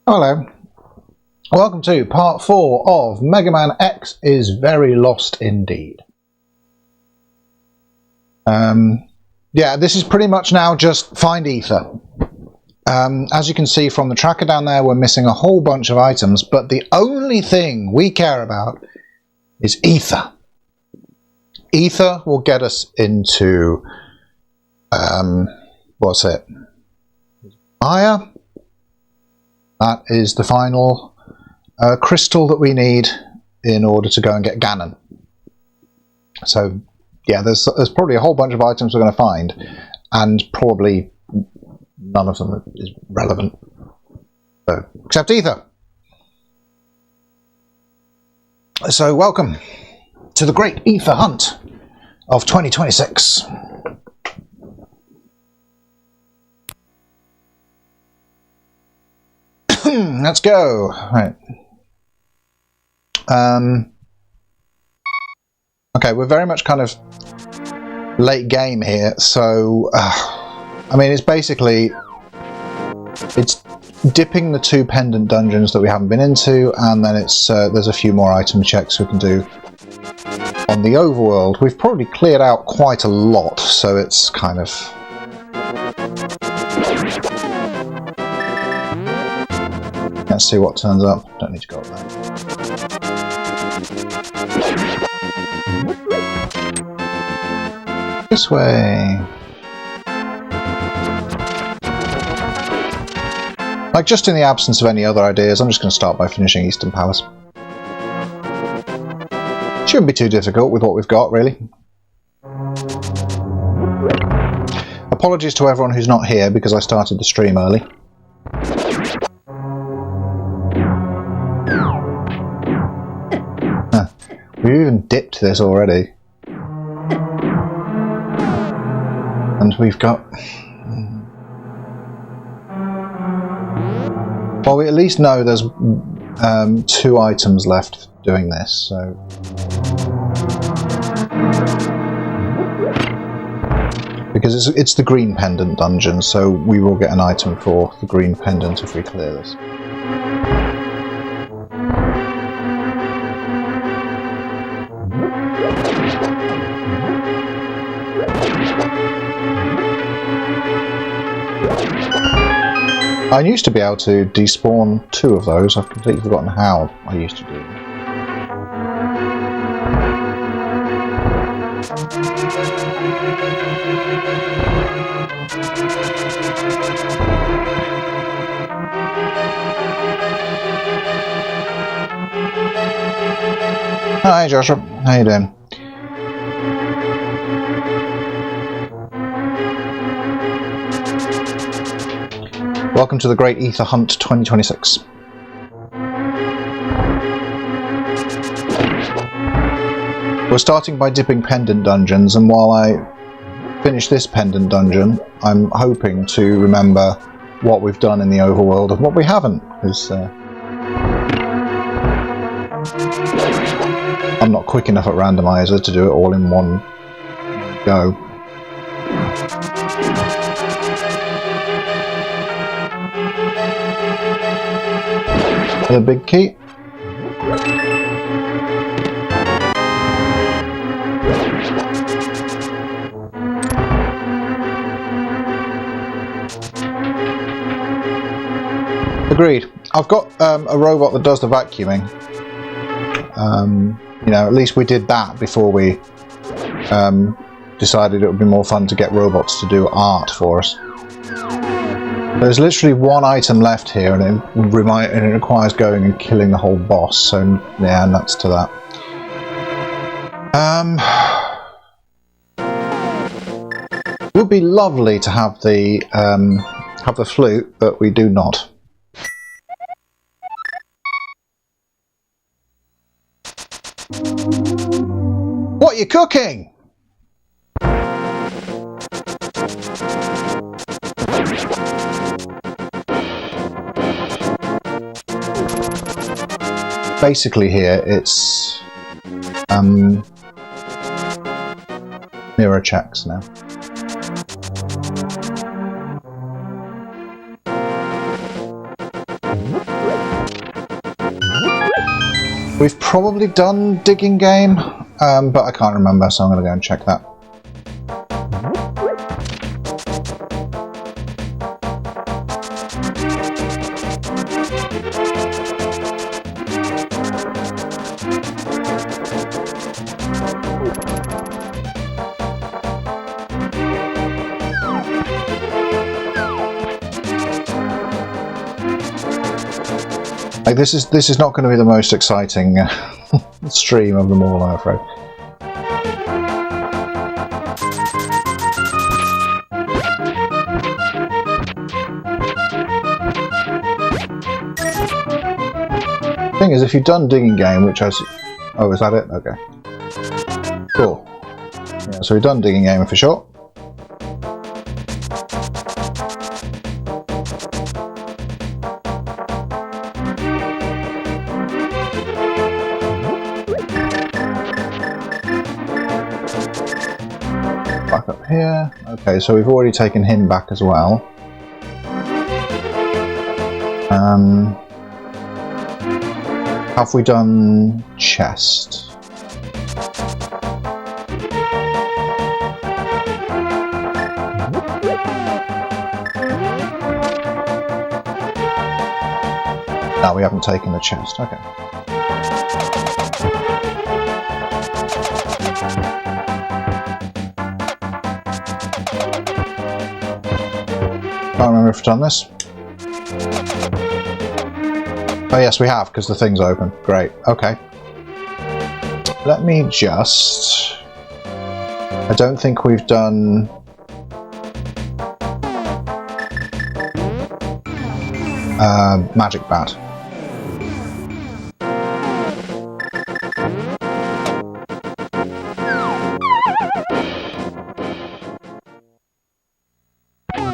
Hello, welcome to part 4 of Mega Man X is very lost indeed. Yeah, this is pretty much now just find ether. As you can see from the tracker down there, we're missing a whole bunch of items, but the only thing we care about is ether. Ether will get us into what's it? Fire. That is the final crystal that we need in order to go and get Ganon. So, yeah, there's probably a whole bunch of items we're going to find, and probably none of them is relevant. So, except ether. So, welcome to the Great Ether Hunt of 2026. Let's go. Right. Okay, we're very much kind of late game here, so I mean, it's basically dipping the 2 pendant dungeons that we haven't been into, and then it's there's a few more item checks we can do on the overworld. We've probably cleared out quite a lot, so it's kind of let's see what turns up. Don't need to go up there. This way. Like, just in the absence of any other ideas, I'm just going to start by finishing Eastern Palace. Shouldn't be too difficult with what we've got, really. Apologies to everyone who's not here because I started the stream early. We've even dipped this already. And we've got... Well, we at least know there's 2 items left doing this, so... Because it's the green pendant dungeon, so we will get an item for the green pendant if we clear this. I used to be able to despawn 2 of those. I've completely forgotten how I used to do them. Hi Joshua, how you doing? Welcome to the Great Ether Hunt 2026. We're starting by dipping pendant dungeons, and while I finish this pendant dungeon, I'm hoping to remember what we've done in the overworld and what we haven't. Because I'm not quick enough at Randomizer to do it all in one go. The big key. Agreed. I've got a robot that does the vacuuming. You know, at least we did that before we decided it would be more fun to get robots to do art for us. There's literally one item left here, and it requires going and killing the whole boss. So yeah, nuts to that. It would be lovely to have the flute, but we do not. What are you cooking? Basically here it's mirror checks now. We've probably done digging game, but I can't remember, so I'm going to go and check that. Like this is not going to be the most exciting stream of them all, I'm afraid. Thing is, if you've done digging game, which I oh, is that it? Okay, cool. Yeah, so we've done digging game for sure. Back up here. Okay, so we've already taken him back as well. Have we done chest? No, we haven't taken the chest. Okay. Can't remember if we've done this. Oh yes, we have, because the thing's open. Great. Okay. Let me just... I don't think we've done... Magic Bat.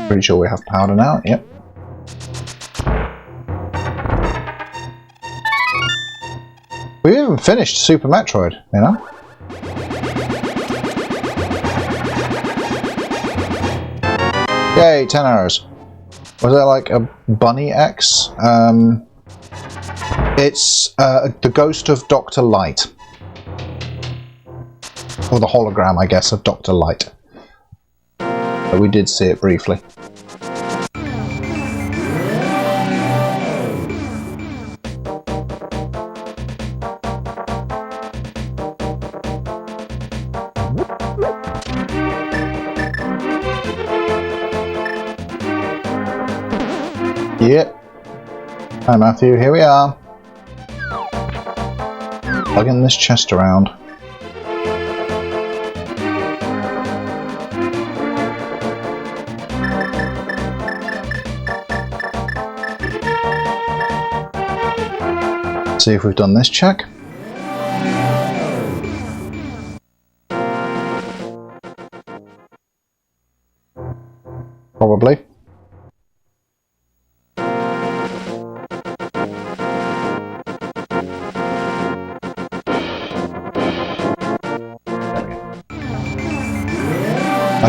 Pretty sure we have powder now. Yep. We haven't finished Super Metroid, you know? Yay, 10 arrows. Was there like a Bunny X? It's the ghost of Dr. Light. Or the hologram, I guess, of Dr. Light. But we did see it briefly. Yep. Hi Matthew, here we are. Plugging this chest around. See if we've done this check.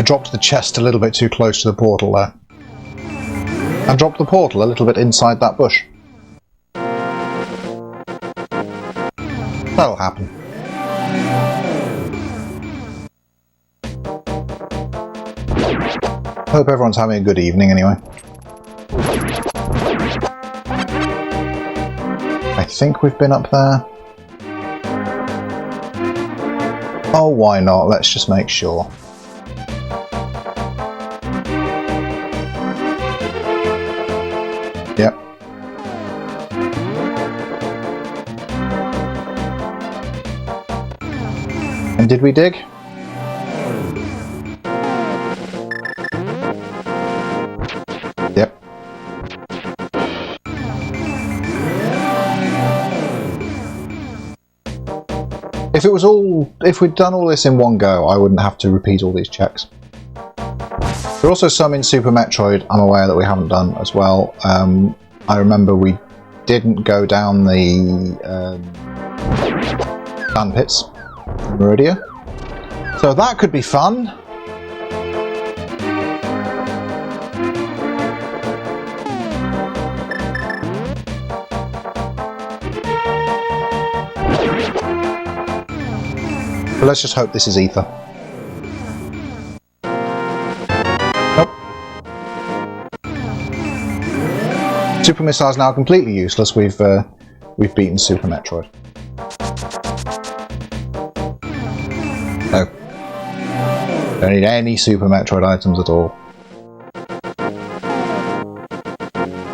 I dropped the chest a little bit too close to the portal there. I dropped the portal a little bit inside that bush. That'll happen. Hope everyone's having a good evening anyway. I think we've been up there. Oh, why not? Let's just make sure. Yep. And did we dig? Yep. If we'd done all this in one go, I wouldn't have to repeat all these checks. There are also some in Super Metroid I'm aware that we haven't done as well. I remember we didn't go down the sand pits in Meridia. So that could be fun. But let's just hope this is ether. Nope. Super Missile is now completely useless. We've beaten Super Metroid. No. Don't need any Super Metroid items at all.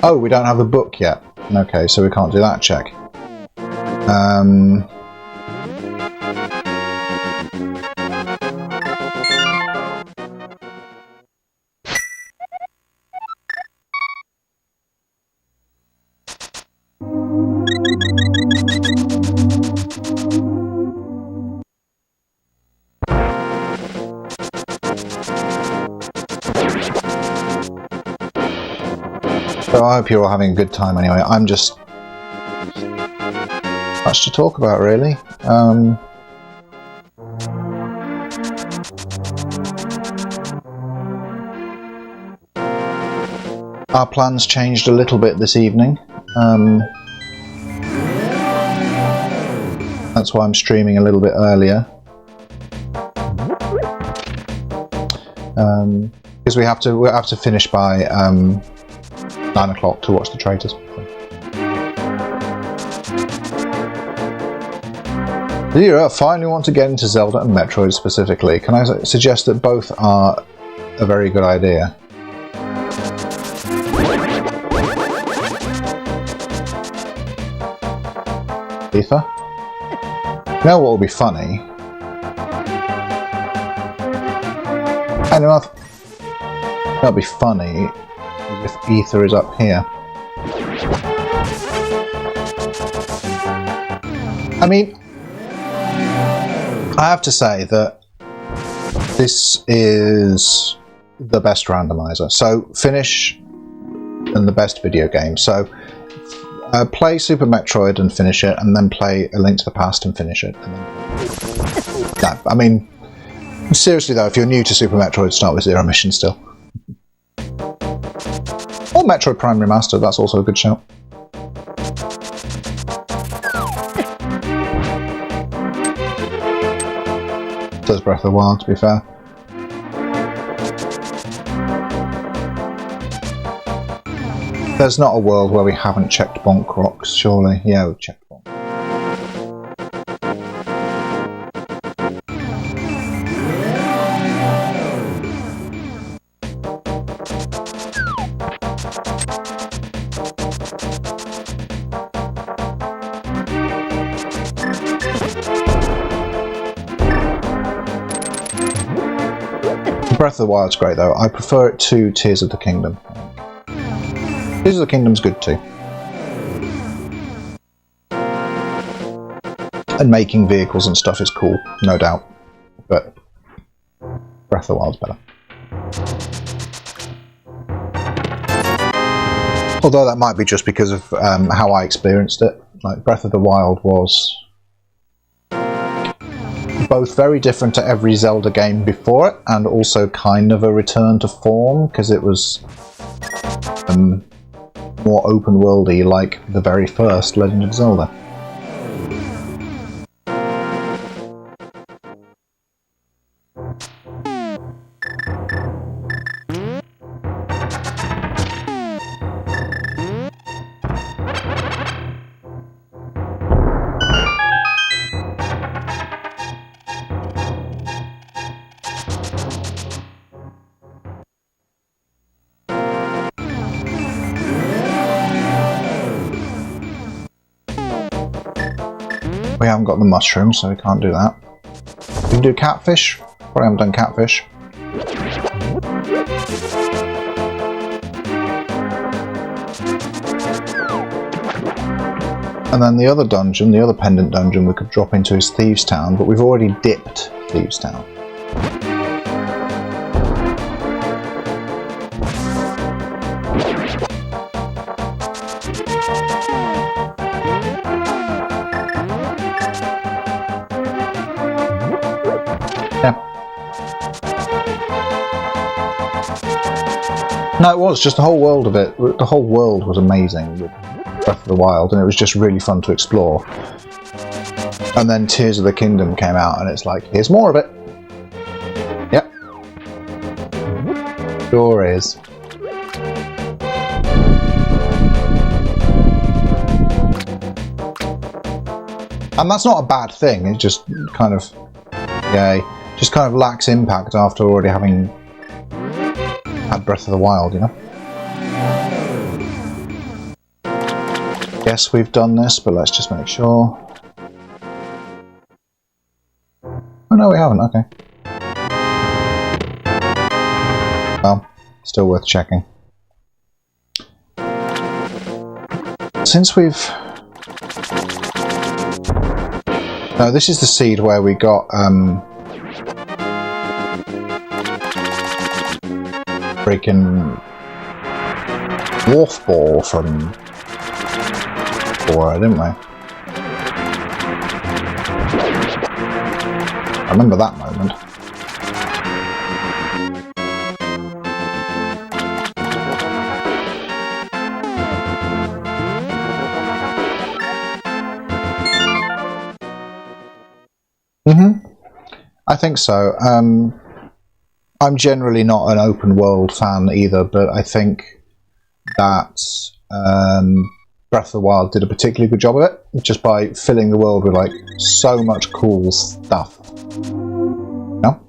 Oh, we don't have the book yet. Okay, so we can't do that check. So I hope you're all having a good time anyway. I'm just... much to talk about, really. Our plans changed a little bit this evening. That's why I'm streaming a little bit earlier. Because we have to finish by 9 o'clock to watch the traitors. Do you finally want to get into Zelda and Metroid specifically? Can I suggest that both are a very good idea? Ether? You know what will be funny? I know that'll be funny if Ether is up here. I mean, I have to say that this is the best randomizer. So finish and the best video game. So play Super Metroid and finish it, and then play A Link to the Past and finish it. And then... no, I mean, seriously though, if you're new to Super Metroid, start with Zero Mission still. Or Metroid Prime Remastered, that's also a good shout. Does Breath of the Wild, to be fair. There's not a world where we haven't checked Bonk Rocks, surely. Yeah, we've checked Bonk. Breath of the Wild's great though. I prefer it to Tears of the Kingdom. Tears of the Kingdom's good too. And making vehicles and stuff is cool, no doubt. But Breath of the Wild's better. Although that might be just because of how I experienced it. Like, Breath of the Wild was both very different to every Zelda game before it, and also kind of a return to form, because it was more open worldy like the very first Legend of Zelda. We haven't got the mushroom, so we can't do that. We can do catfish. Probably haven't done catfish. And then the other dungeon, the other pendant dungeon we could drop into is Thieves' Town, but we've already dipped Thieves' Town. No, it was just the whole world of it. The whole world was amazing with Breath of the Wild, and it was just really fun to explore. And then Tears of the Kingdom came out, and it's like, here's more of it. Yep. Sure is. And that's not a bad thing. It just kind of, just kind of lacks impact after already having had Breath of the Wild, you know? Yes, we've done this, but let's just make sure. Oh no, we haven't, okay. Well, still worth checking. Since we've... No, this is the seed where we got, freaking Dwarf Ball from Bora, didn't we? I remember that moment. I think so. I'm generally not an open world fan either, but I think that Breath of the Wild did a particularly good job of it, just by filling the world with like so much cool stuff. No?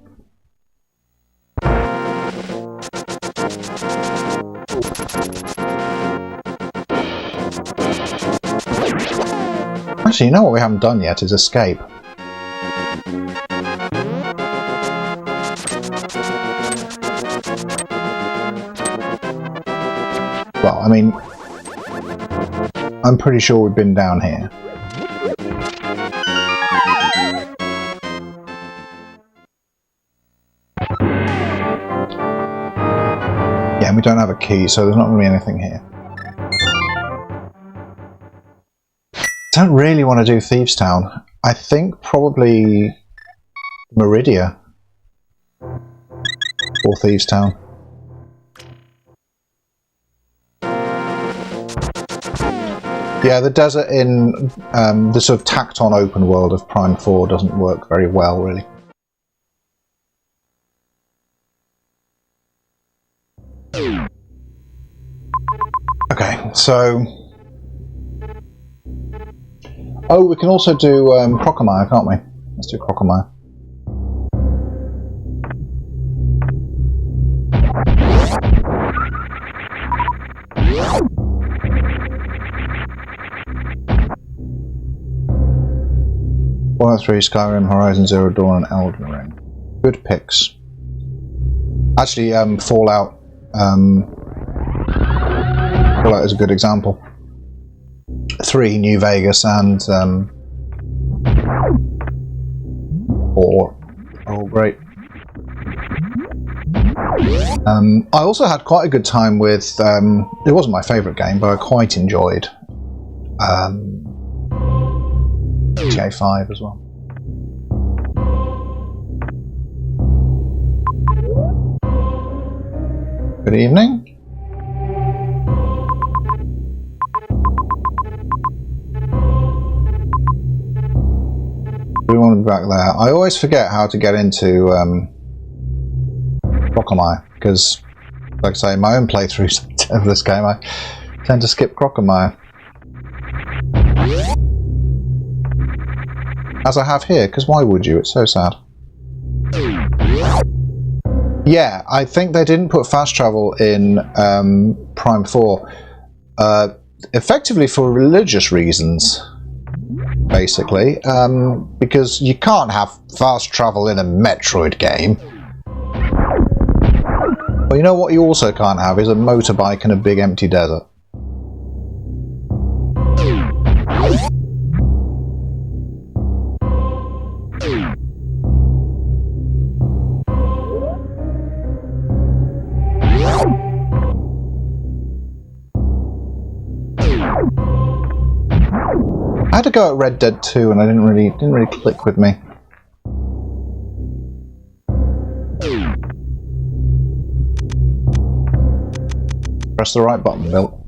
Actually, you know what we haven't done yet is escape. Well, I mean, I'm pretty sure we've been down here. Yeah, we don't have a key, so there's not going to be anything here. Don't really want to do Thieves' Town. I think probably Meridia or Thieves' Town. Yeah, the desert in the sort of tacked-on open world of Prime 4 doesn't work very well, really. Okay, so... Oh, we can also do Crocomire, can't we? Let's do Crocomire. Fallout 3, Skyrim, Horizon Zero Dawn, and Elden Ring. Good picks. Actually, Fallout is a good example. 3, New Vegas, and 4. Oh, great. I also had quite a good time with, it wasn't my favourite game, but I quite enjoyed GTA 5 as well. Good evening. We want to be back there. I always forget how to get into Crocomire because, like I say, in my own playthroughs of this game, I tend to skip Crocomire. As I have here, because why would you? It's so sad. Yeah, I think they didn't put fast travel in Prime 4, effectively for religious reasons, basically, because you can't have fast travel in a Metroid game. Well, you know what you also can't have is a motorbike in a big empty desert. I had to go at Red Dead 2 and I didn't really click with me. Press the right button, Bill.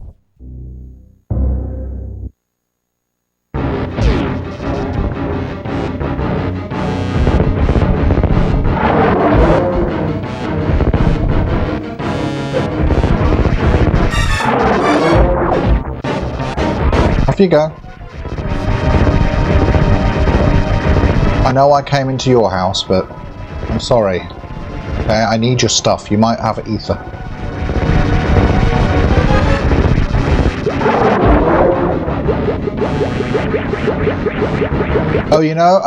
Off you go. I know I came into your house, but I'm sorry. Okay, I need your stuff. You might have ether. Oh, you know,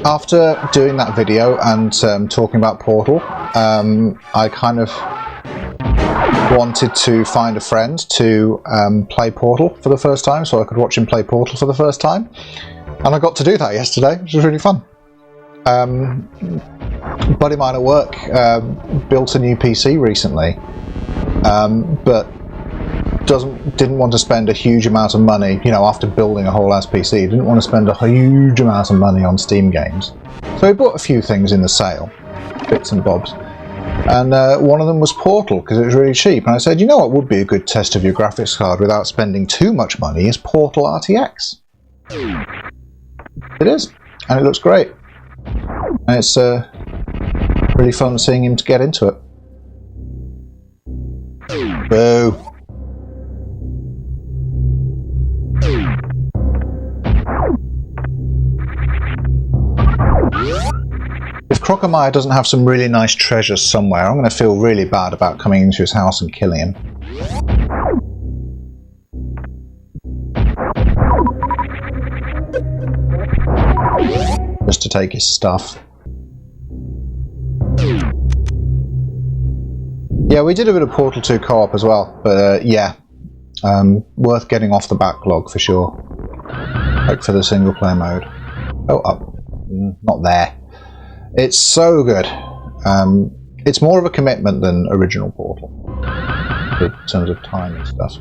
after doing that video and talking about Portal, I kind of wanted to find a friend to play Portal for the first time, so I could watch him play Portal for the first time. And I got to do that yesterday, which was really fun. A buddy of mine at work built a new PC recently, but didn't want to spend a huge amount of money, you know, after building a whole ass PC, he didn't want to spend a huge amount of money on Steam games. So he bought a few things in the sale, bits and bobs. And one of them was Portal, because it was really cheap. And I said, you know what would be a good test of your graphics card without spending too much money is Portal RTX. It is, and it looks great. And it's really fun seeing him to get into it. Boo! If Crocomire doesn't have some really nice treasures somewhere, I'm going to feel really bad about coming into his house and killing him. Just to take his stuff. Yeah, we did a bit of Portal 2 co-op as well, but yeah, worth getting off the backlog for sure. Like for the single player mode. Oh, up. Not there. It's so good. It's more of a commitment than original Portal in terms of time and stuff.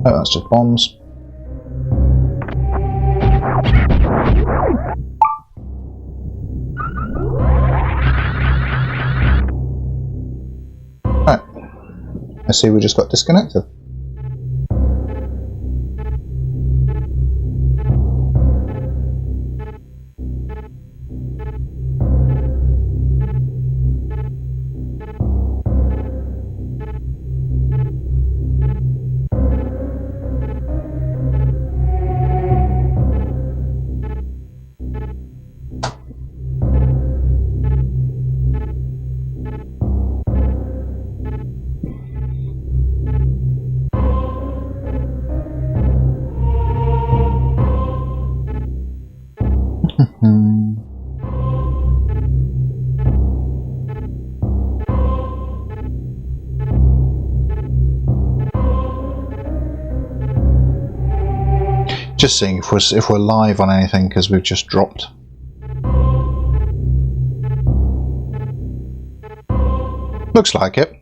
Oh, that's just bombs. Right. I see we just got disconnected. Just seeing if we're live on anything because we've just dropped. Looks like it.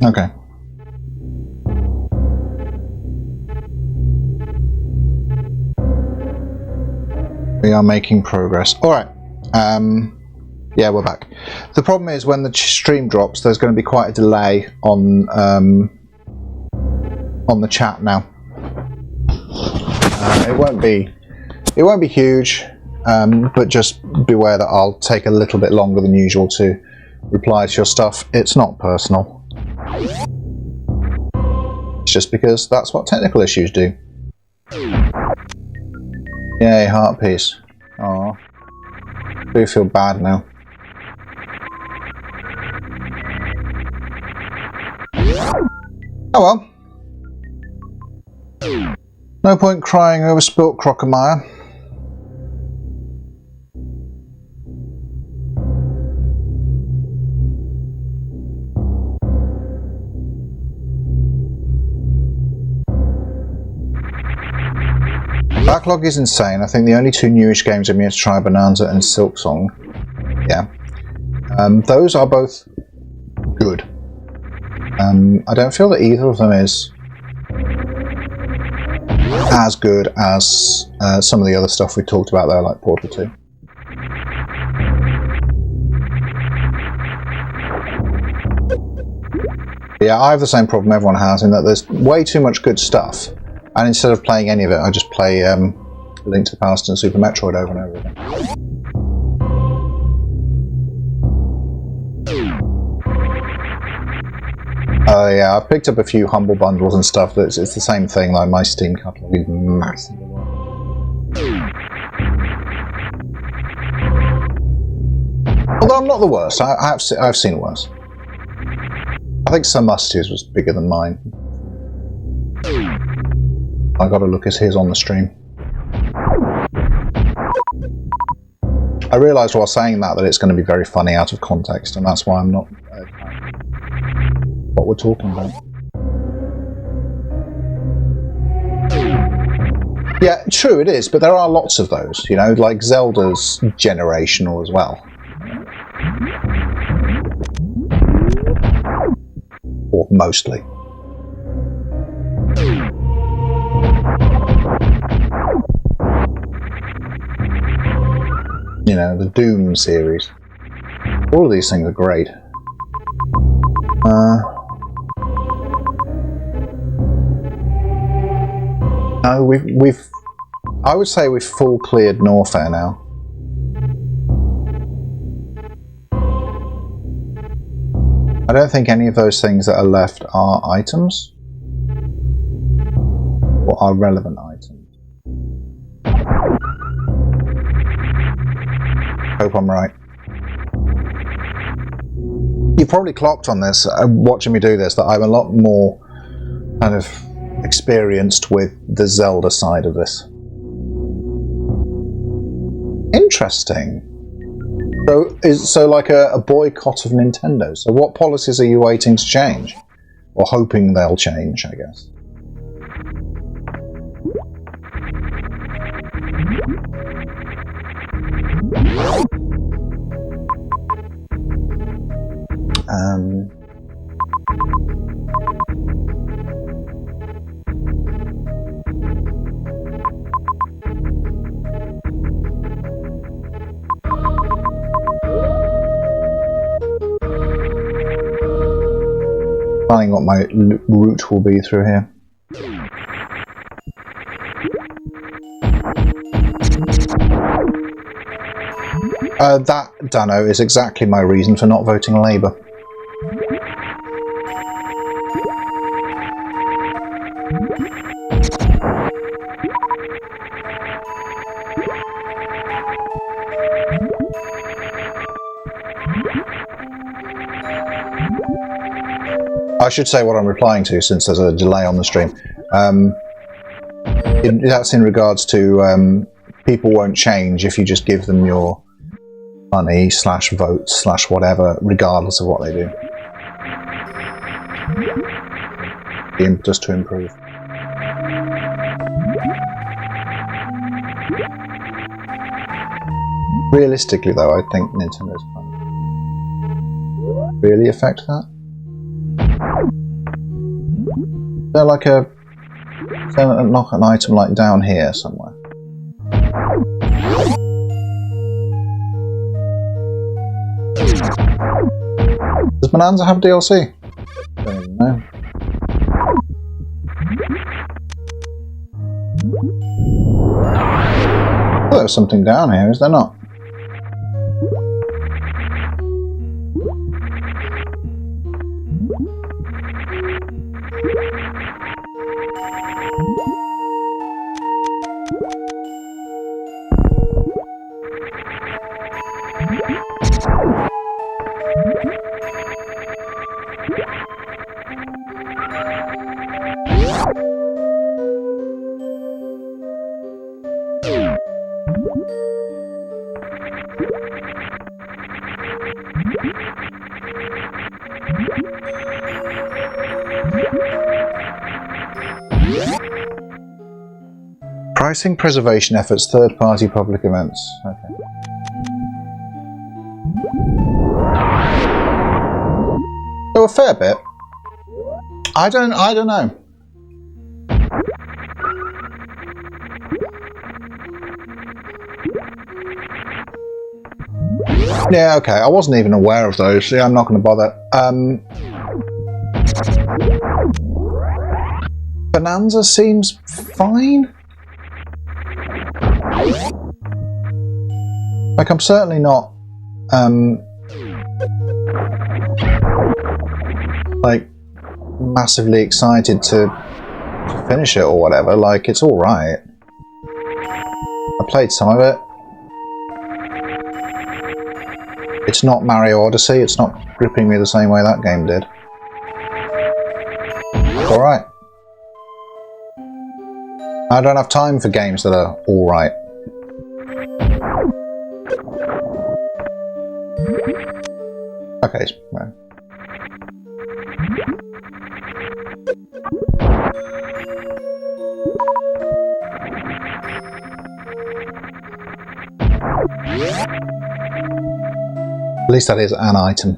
Okay. We are making progress. Alright. Yeah, we're back. The problem is when the stream drops, there's going to be quite a delay on the chat now. It won't be huge, but just beware that I'll take a little bit longer than usual to reply to your stuff. It's not personal. It's just because that's what technical issues do. Yay, heart piece. Aw. I do feel bad now. Oh well. No point crying over spilt crocomire. Backlog is insane. I think the only two newish games I'm yet to try are Bonanza and Silksong. Yeah. Those are both good. I don't feel that either of them is as good as some of the other stuff we talked about there, like Portal 2. Yeah, I have the same problem everyone has in that there's way too much good stuff, and instead of playing any of it, I just play Link to the Past and Super Metroid over and over again. Yeah, I've picked up a few Humble Bundles and stuff. It's the same thing, like my Steam catalog is massive. Although I'm not the worst, I've seen worse. I think Sir Musty's was bigger than mine. I gotta look at his on the stream. I realised while saying that it's going to be very funny out of context, and that's why I'm not what we're talking about. Yeah, true it is, but there are lots of those, you know, like Zelda's generational as well. Or mostly. You know, the Doom series. All of these things are great. No, we've I would say we've full cleared Norfair now. I don't think any of those things that are left are items or are relevant items. Hope I'm right. You've probably clocked on this, watching me do this, that I'm a lot more kind of experienced with the Zelda side of this. Interesting. So like a boycott of Nintendo. So what policies are you waiting to change? Or hoping they'll change, I guess. Planning what my route will be through here. That, Dano, is exactly my reason for not voting Labour. I should say what I'm replying to, since there's a delay on the stream. That's in regards to people won't change if you just give them your money / votes / whatever, regardless of what they do. The impetus to improve. Realistically, though, I think Nintendo's plan really affect that. They're like knock an item like down here somewhere. Does Bonanza have DLC? Don't even know. Oh, there's something down here, is there not? Pricing preservation efforts, third-party public events. Okay. So a fair bit. I don't know. Yeah, okay. I wasn't even aware of those. Yeah, I'm not going to bother. Bonanza seems fine. Like, I'm certainly not, like, massively excited to finish it or whatever. Like, it's alright. I played some of it. It's not Mario Odyssey, it's not gripping me the same way that game did. It's alright. I don't have time for games that are alright. Okay, well. At least that is an item.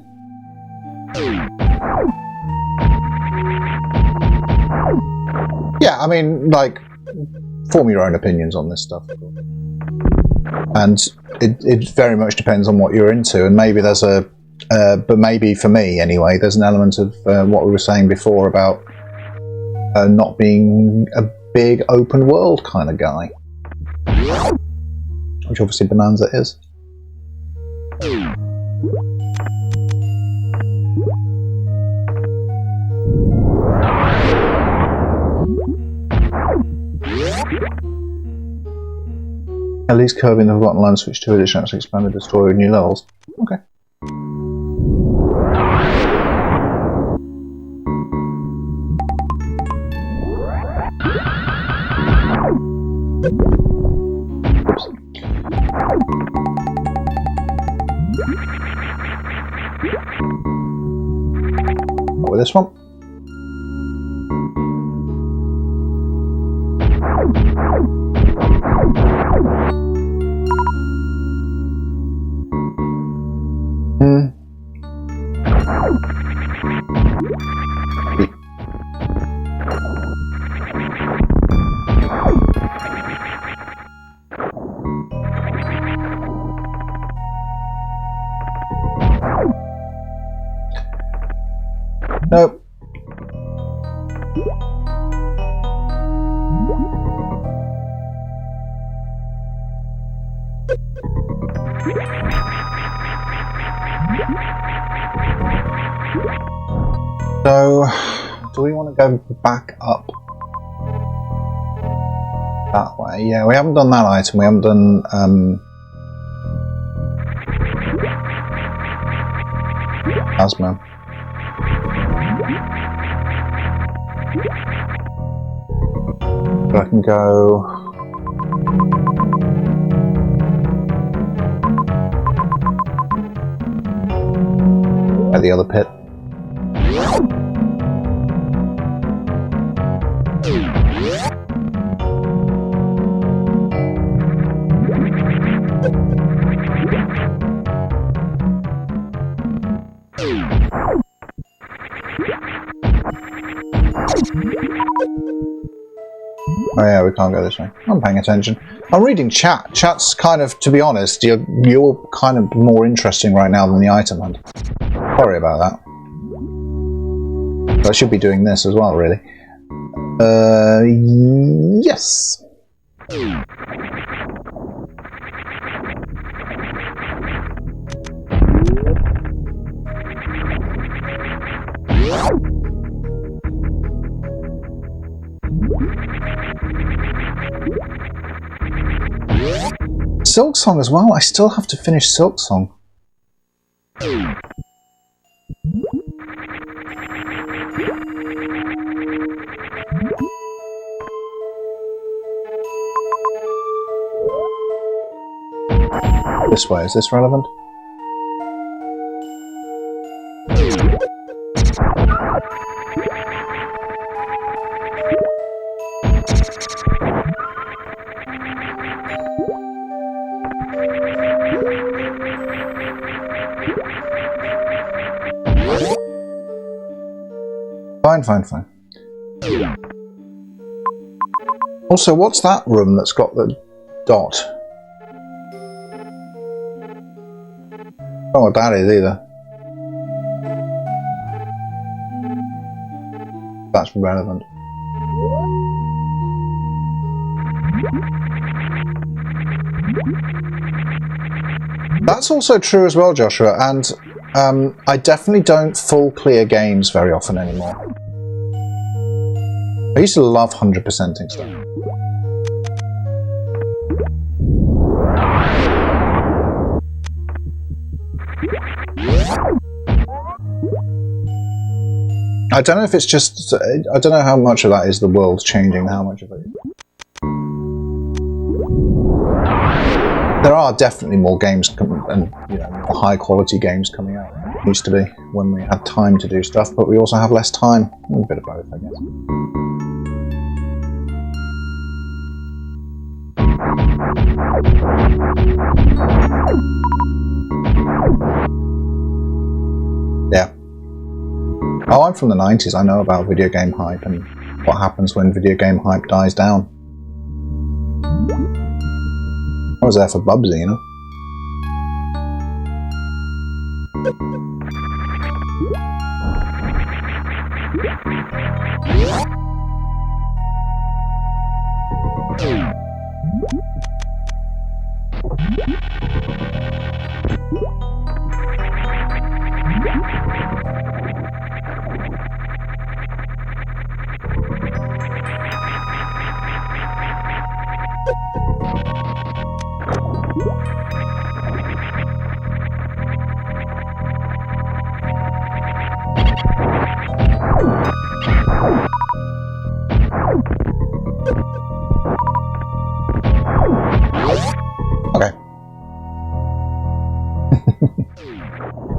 Yeah, I mean, like, form your own opinions on this stuff. And it very much depends on what you're into, and maybe there's a but maybe for me anyway, there's an element of what we were saying before about not being a big open world kind of guy, which obviously Bonanza is. At least Kirby in the Forgotten Land Switch 2 edition actually expanded the story with new levels. Okay. Oops. What with this one? Nope. So, do we want to go back up that way? Yeah, we haven't done that item. We haven't done Asthma. But I can go at the other pit. Oh yeah, we can't go this way. I'm paying attention. I'm reading chat. Chat's kind of, to be honest, you're kind of more interesting right now than the item hunt. Sorry about that. I should be doing this as well, really. Yes. Silk Song as well. I still have to finish Silk Song. This way, is this relevant? Fine. Also, what's that room that's got the dot? I don't know what that is either. That's relevant. That's also true as well, Joshua, and I definitely don't full clear games very often anymore. I used to love 100%ing stuff. I don't know if it's just, I don't know how much of that is the world changing, how much of it. There are definitely more games and more high quality games coming out than there used to be when we had time to do stuff, but we also have less time. A bit of both, I guess. Yeah. Oh, I'm from the 90s. I know about video game hype and what happens when video game hype dies down. I was there for Bubsy, you know.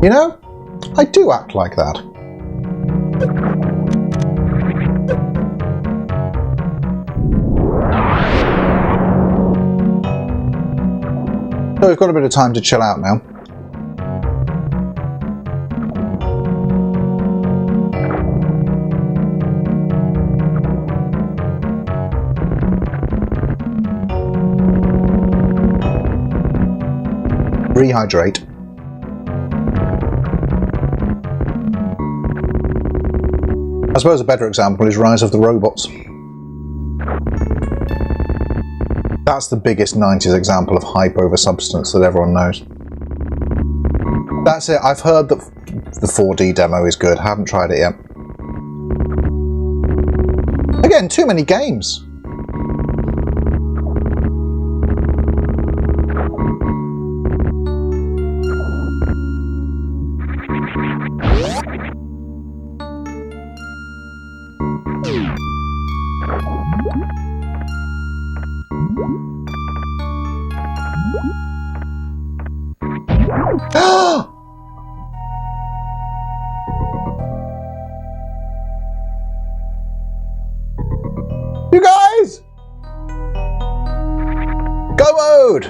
You know, I do act like that. So we've got a bit of time to chill out now. Rehydrate. I suppose a better example is Rise of the Robots. That's the biggest 90s example of hype over substance that everyone knows. That's it. I've heard that the 4D demo is good. Haven't tried it yet. Again, too many games. You guys! Go mode!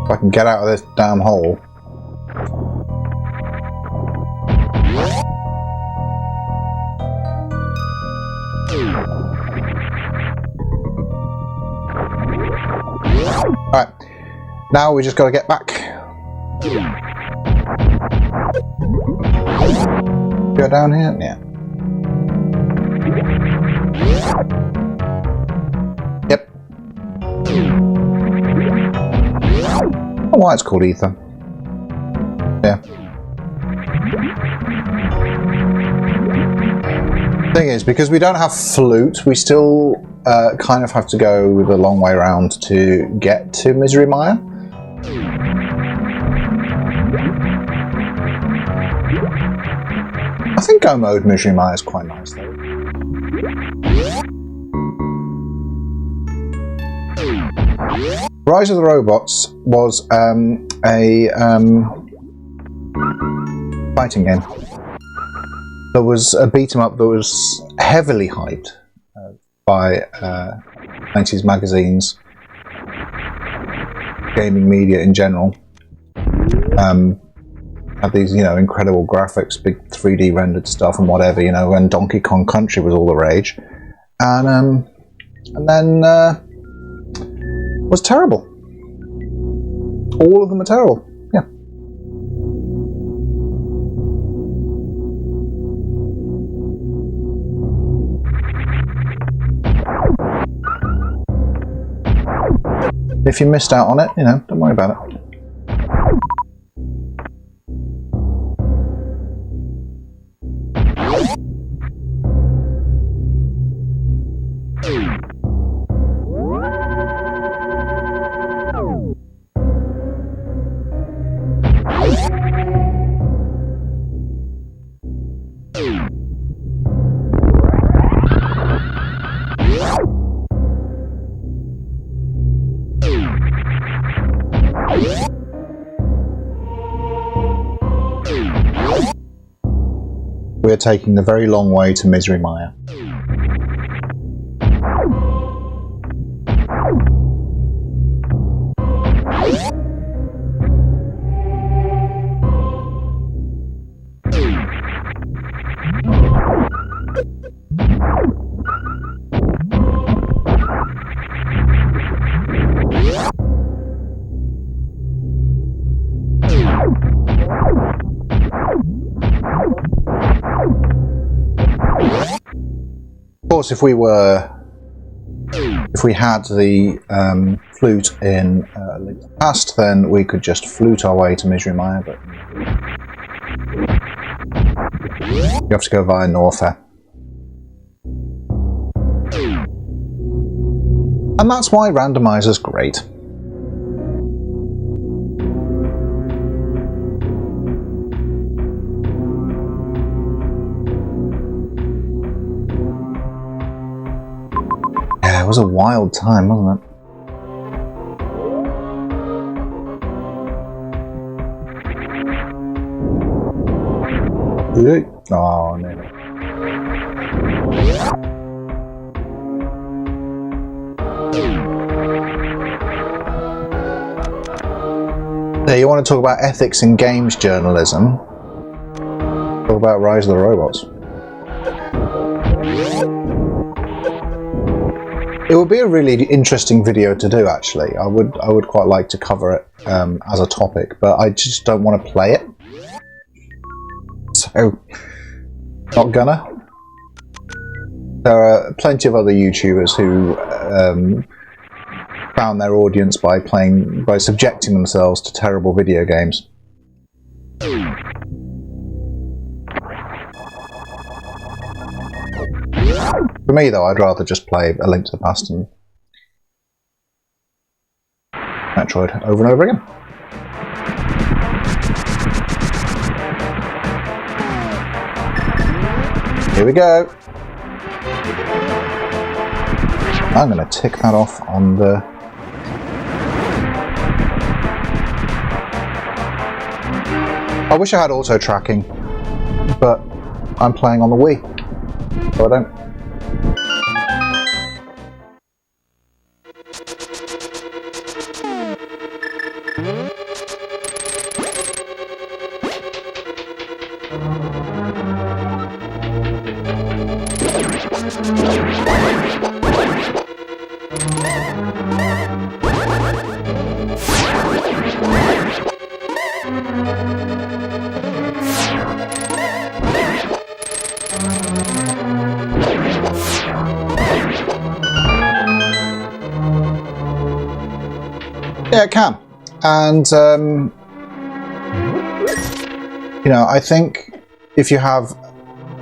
If I can get out of this damn hole. Alright, now we just got to get back. Go down here? Yeah. Yep. I don't know why it's called Ether. Yeah. Thing is, because we don't have flute, we still kind of have to go the long way around to get to Misery Mire. I think Go Mode Misery Mire is quite nice though. Rise of the Robots was a fighting game. There was a beat 'em up that was heavily hyped by 90s magazines, gaming media in general. Had these, you know, incredible graphics, big 3D rendered stuff and whatever, you know, when Donkey Kong Country was all the rage. And then was terrible. All of them are terrible. Yeah. If you missed out on it, you know, don't worry about it. We're taking the very long way to Misery Mire. Of course, if we had the flute in Link to the Past, then we could just flute our way to Misery Mire, but you have to go via Norfair. And that's why Randomizer's great. Yeah, it was a wild time, wasn't it? Oh, no. There, you want to talk about ethics in games journalism? Talk about Rise of the Robots. It would be a really interesting video to do, actually. I would quite like to cover it as a topic, but I just don't want to play it. So, not gonna. There are plenty of other YouTubers who found their audience by subjecting themselves to terrible video games. For me, though, I'd rather just play A Link to the Past and Metroid over and over again. Here we go. I'm going to tick that off on the... I wish I had auto tracking, but I'm playing on the Wii, so I don't. Yeah, it can. And, you know, I think if you have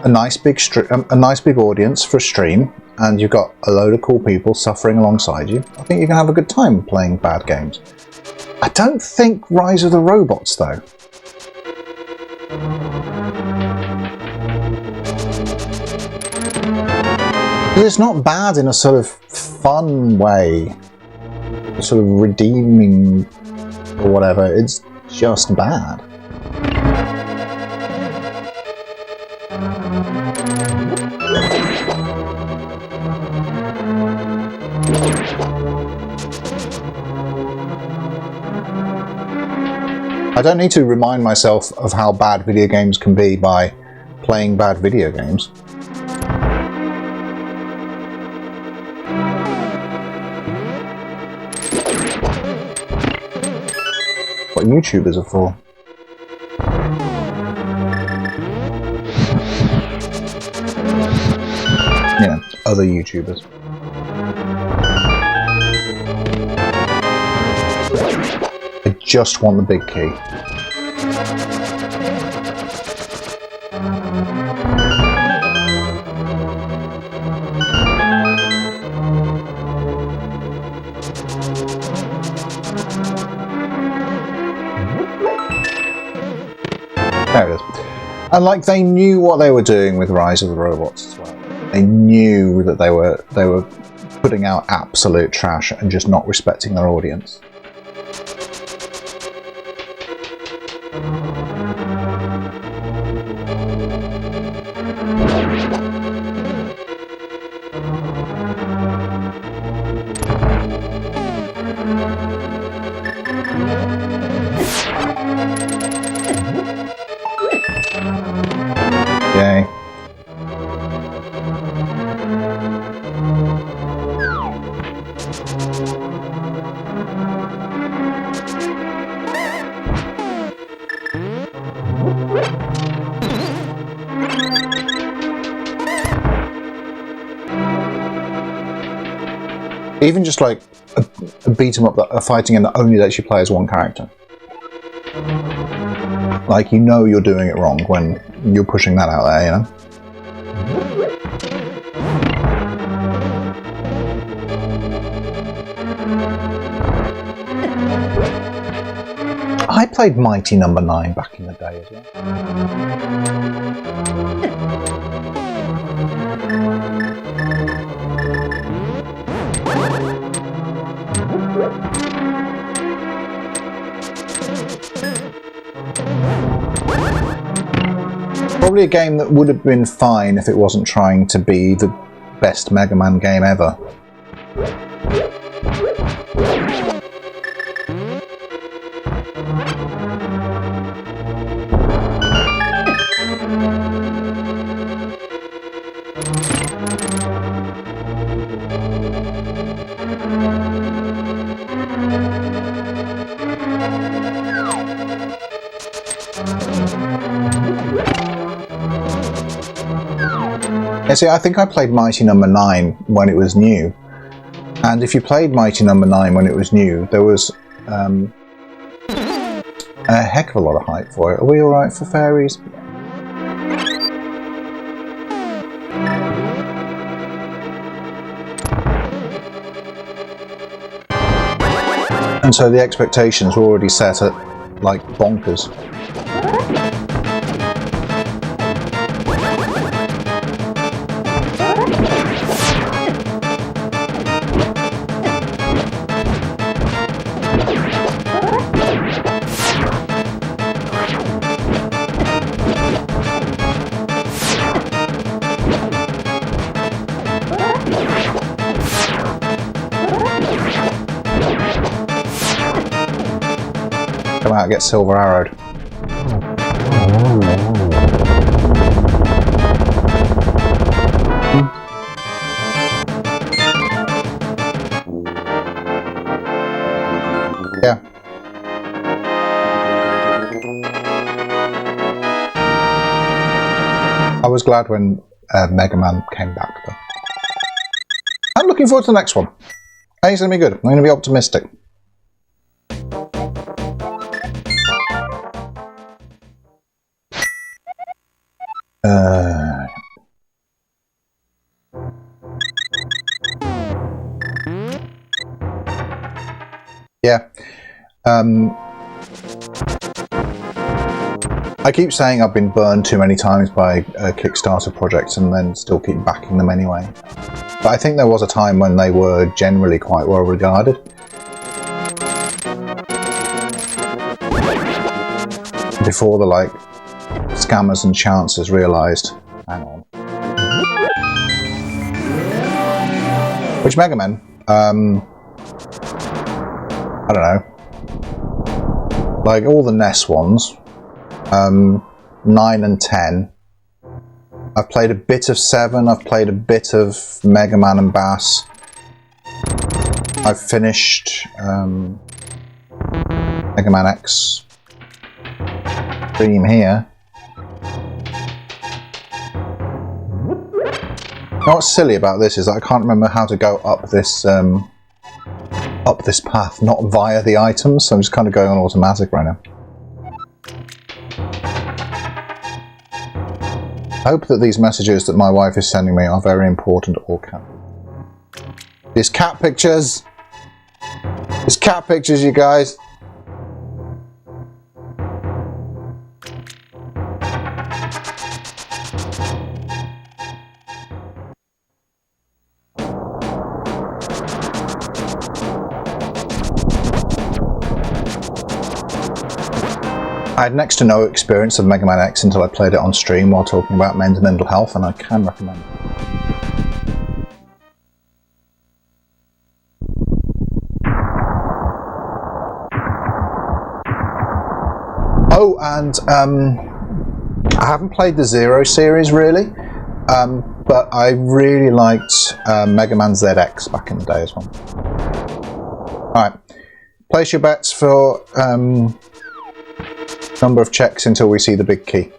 a nice big audience for a stream, and you've got a load of cool people suffering alongside you, I think you can have a good time playing bad games. I don't think Rise of the Robots, though. It's not bad in a sort of fun way, sort of redeeming or whatever. It's just bad. I don't need to remind myself of how bad video games can be by playing bad video games. What YouTubers are for. You know, other YouTubers. I just want the big key. There it is. And like they knew what they were doing with Rise of the Robots as well. They knew that they were putting out absolute trash and just not respecting their audience. Yay. Even just like a beat 'em up, a fighting game that only lets you play as one character. Like, you know you're doing it wrong when you're pushing that out there, you know? I played Mighty No. 9 back in the day as well. Probably a game that would have been fine if it wasn't trying to be the best Mega Man game ever. Yeah, see, I think I played Mighty No. 9 when it was new, and if you played Mighty No. 9 when it was new, there was a heck of a lot of hype for it. Are we alright for fairies? And so the expectations were already set at, like, bonkers. Come out and get silver arrowed. was glad when Mega Man came back, though. I'm looking forward to the next one. I think it's going to be good. I'm going to be optimistic. Yeah. I keep saying I've been burned too many times by Kickstarter projects and then still keep backing them anyway. But I think there was a time when they were generally quite well regarded. Before the, like, scammers and chancers realised, hang on. Which Mega Man? I don't know. Like all the NES ones, 9 and 10. I've played a bit of 7, I've played a bit of Mega Man and Bass. I've finished Mega Man X Dream here. What's silly about this is that I can't remember how to go up this path, not via the items, so I'm just kind of going on automatic right now. I hope that these messages that my wife is sending me are very important or can. These cat pictures! These cat pictures, you guys! I had next to no experience of Mega Man X until I played it on stream while talking about men's mental health, and I can recommend it. Oh, and I haven't played the Zero series really, but I really liked Mega Man ZX back in the day as well. Alright, place your bets for number of checks until we see the big key.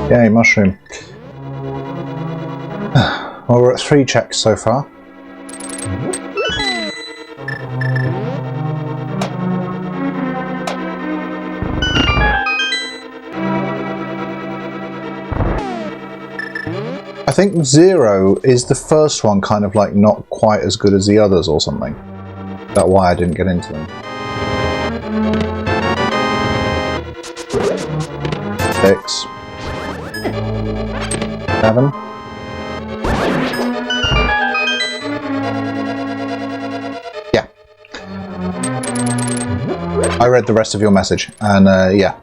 Yay, mushroom. Well, we're at 3 checks so far. I think 0 is the first one kind of like not quite as good as the others or something. That's why I didn't get into them. 6. 7. Yeah. I read the rest of your message, and yeah.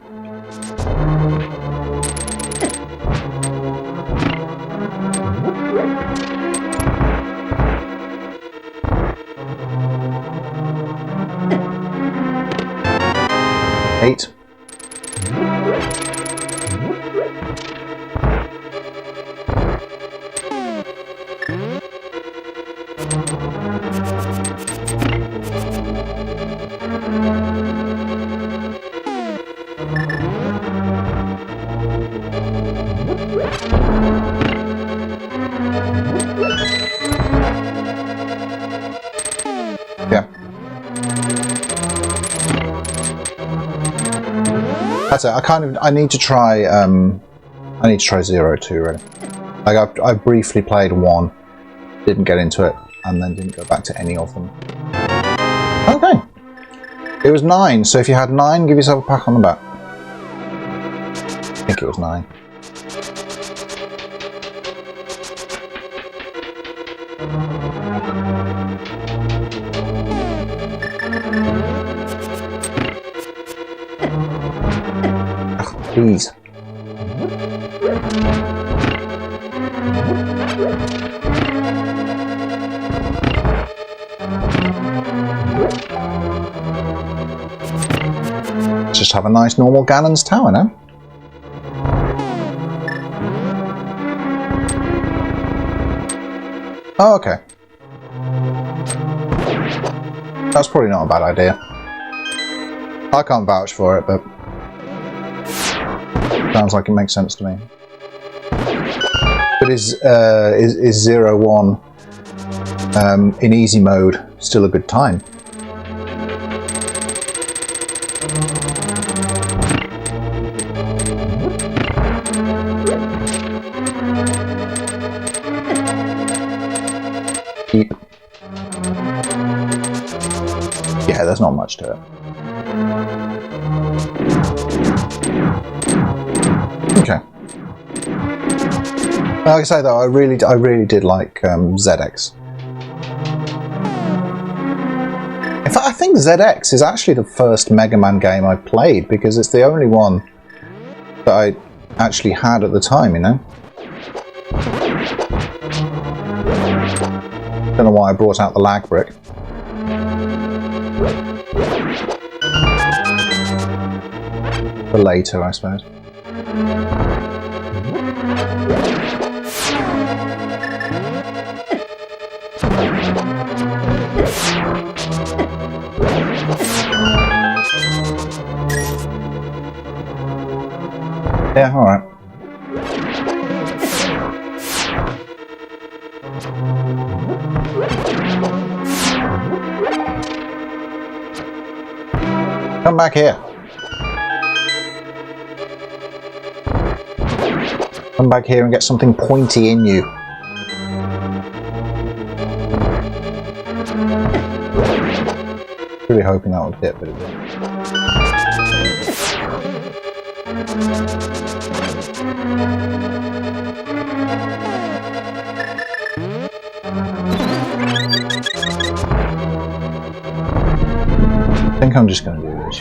Eight. Yeah. That's it. I need to try 0 too, really. Like I briefly played 1, didn't get into it, and then didn't go back to any of them. Okay. It was 9, so if you had 9, give yourself a pat on the back. I think it was 9. Please. Just have a nice normal Ganon's Tower now. Oh, okay. That's probably not a bad idea. I can't vouch for it, but sounds like it makes sense to me. But is 0-1 in easy mode still a good time? Yeah, there's not much to it. Okay. Like I say though, I really did like ZX. In fact, I think ZX is actually the first Mega Man game I played because it's the only one that I actually had at the time, you know? Don't know why I brought out the lag brick. For later, I suppose. Yeah, alright. Come back here. Come back here and get something pointy in you. Really hoping that would hit, but it didn't. I think I'm just going to do this.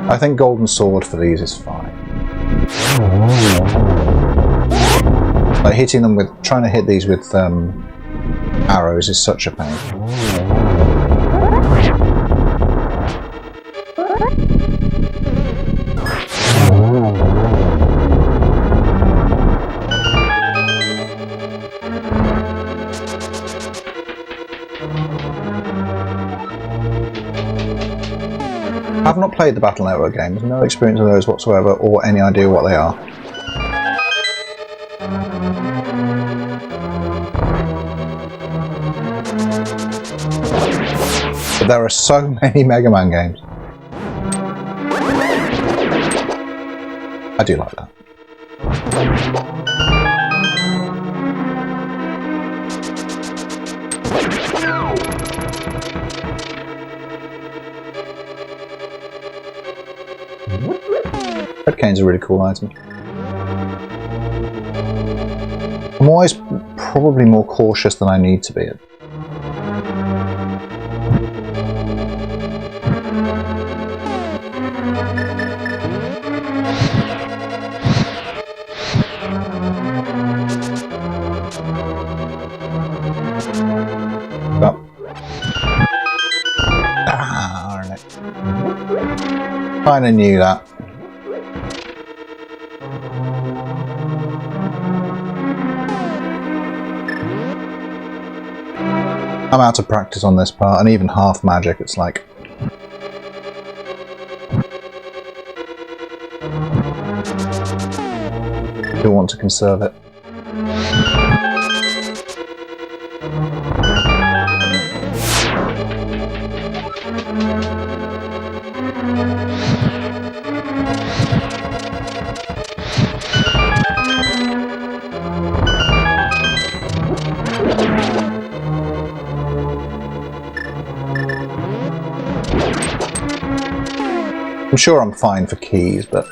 I think Golden Sword for these is fine. Like hitting them with, trying to hit these with arrows is such a pain. I've not played the Battle Network games, no experience of those whatsoever, or any idea what they are. But there are so many Mega Man games. I do like that. Red cane's a really cool item. I'm always probably more cautious than I need to be. Darn it. Kinda knew that. I'm out of practice on this part, and even half magic, it's like... I do want to conserve it. I'm sure I'm fine for keys, but...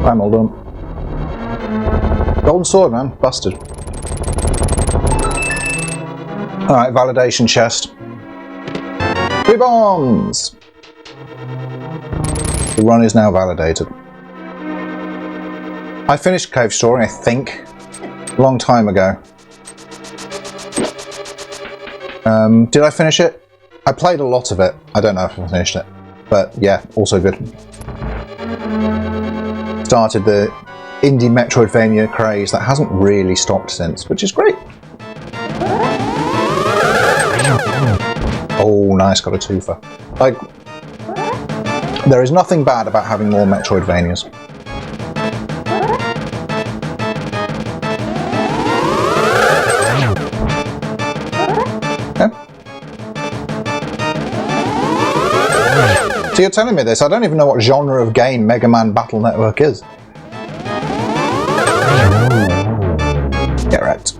I'm all done. Golden sword, man. Busted. Alright, validation chest. 3 bombs! The run is now validated. I finished Cave Story, I think, a long time ago. Did I finish it? I played a lot of it. I don't know if I finished it. But yeah, also good. Started the indie Metroidvania craze that hasn't really stopped since, which is great. Oh, nice, got a twofer. Like, there is nothing bad about having more Metroidvanias. Okay. So you're telling me this, I don't even know what genre of game Mega Man Battle Network is. Yeah, right.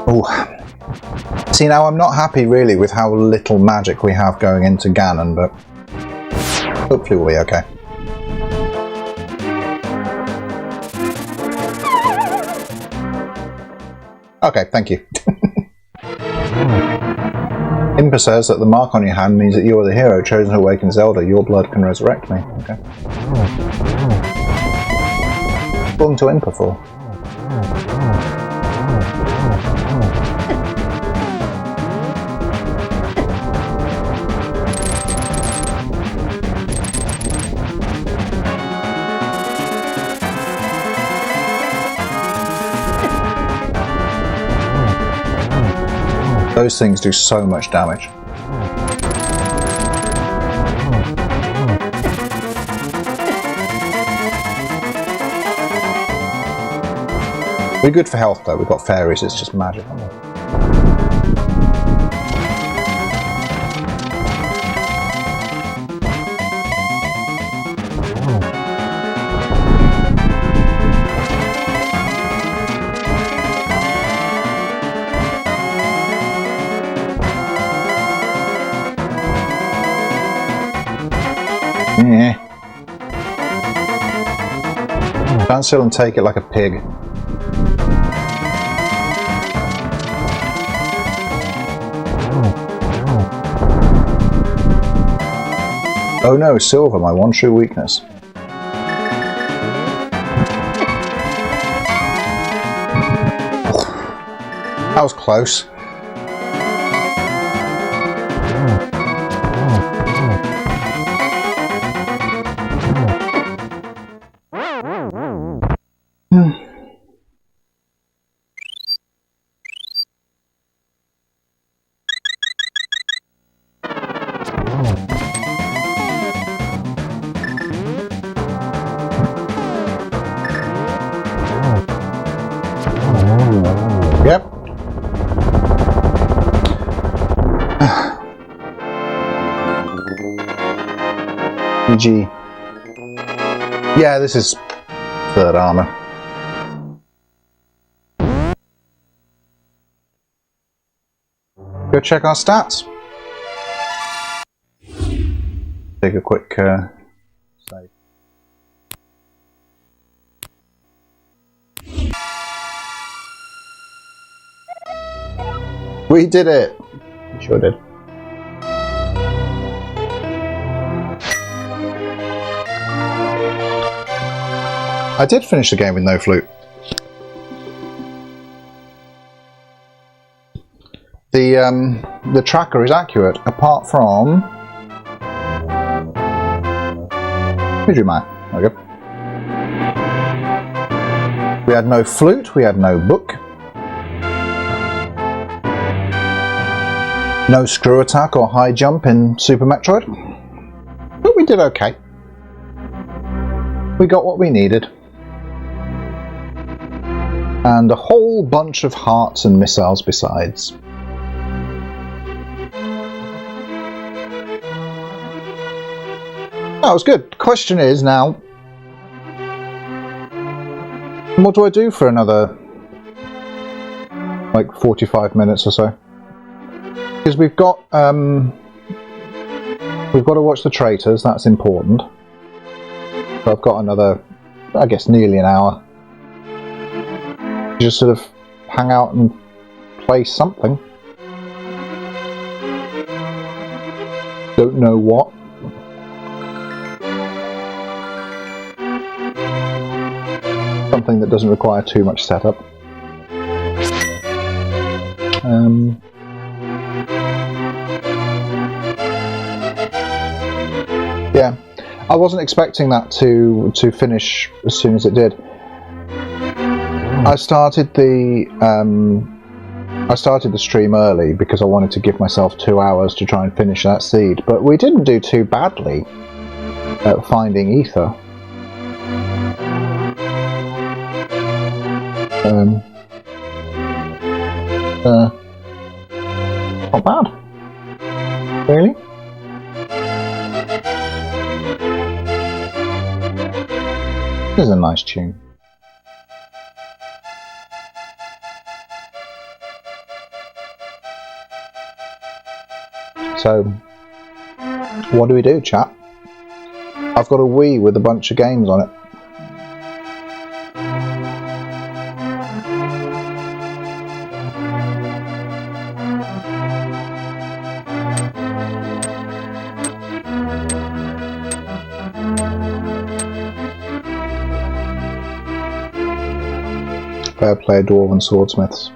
Oh. See, now I'm not happy really with how little magic we have going into Ganon, but hopefully we'll be okay. Okay, thank you. Impa says that the mark on your hand means that you are the hero chosen to awaken Zelda. Your blood can resurrect me. Okay. Belong to Impa for. Those things do so much damage. We're good for health though, we've got fairies, it's just magic. Yeah. Stand still and take it like a pig. Oh no, silver, my one true weakness. That was close. Yep. GG. Yeah, this is third armor. Go check our stats. Take a quick save. We did it! We sure did. I did finish the game with no flute. The tracker is accurate, apart from... Here's your man. There we go. We had no flute, we had no book. No screw attack or high jump in Super Metroid. But we did okay. We got what we needed. And a whole bunch of hearts and missiles besides. That was good. Question is now, what do I do for another like 45 minutes or so? Because we've got to watch the traitors. That's important. So I've got another, I guess, nearly an hour. Just sort of hang out and play something. Don't know what. Something that doesn't require too much setup. Yeah, I wasn't expecting that to finish as soon as it did. I started the stream early because I wanted to give myself 2 hours to try and finish that seed, but we didn't do too badly at finding ether. Not bad. Really? This is a nice tune. So, what do we do, chat? I've got a Wii with a bunch of games on it. Fair play, Dwarven Swordsmiths.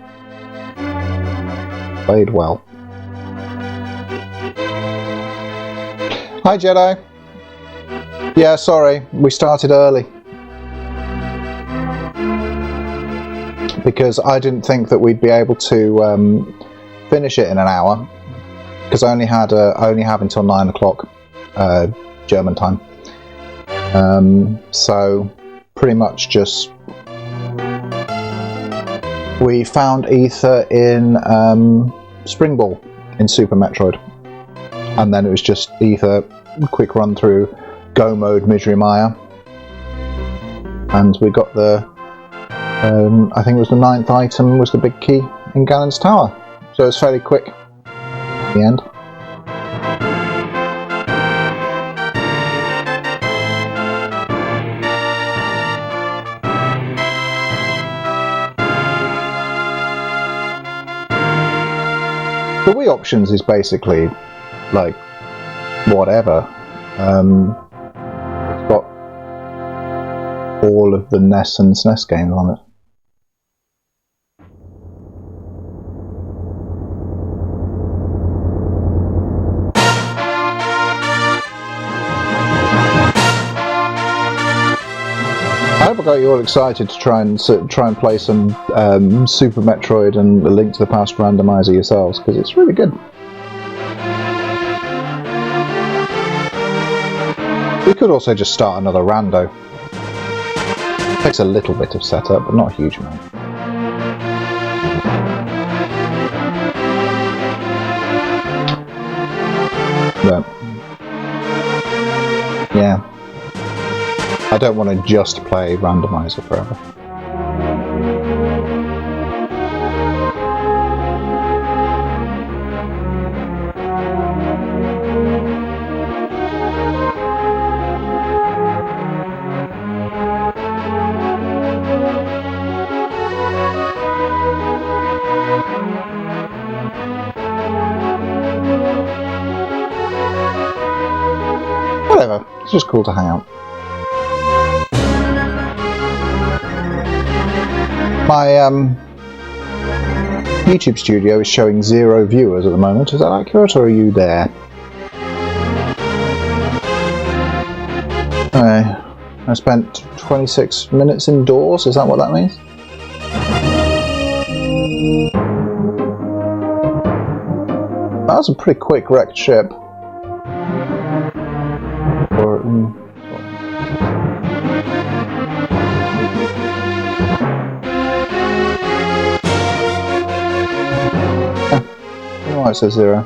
Played well. Hi, Jedi. Yeah, sorry, we started early. Because I didn't think that we'd be able to finish it in an hour. Because I only have until 9 o'clock German time. So, pretty much just... We found ether in Spring Ball in Super Metroid. And then it was just ether, quick run through, go mode, Midri Maya. And we got the, I think it was the 9th item was the big key in Ganon's Tower. So it was fairly quick at the end. The Wii options is basically like whatever. It's got all of the NES and SNES games on it. I hope I got you all excited to try and play some Super Metroid and A Link to the Past Randomizer yourselves, because it's really good. We could also just start another rando. It takes a little bit of setup, but not a huge amount. But yeah, I don't want to just play Randomizer forever. Whatever, it's just cool to hang out. My YouTube studio is showing 0 viewers at the moment. Is that accurate, or are you there? I spent 26 minutes indoors. Is that what that means? That was a pretty quick wrecked ship. know why it says 0.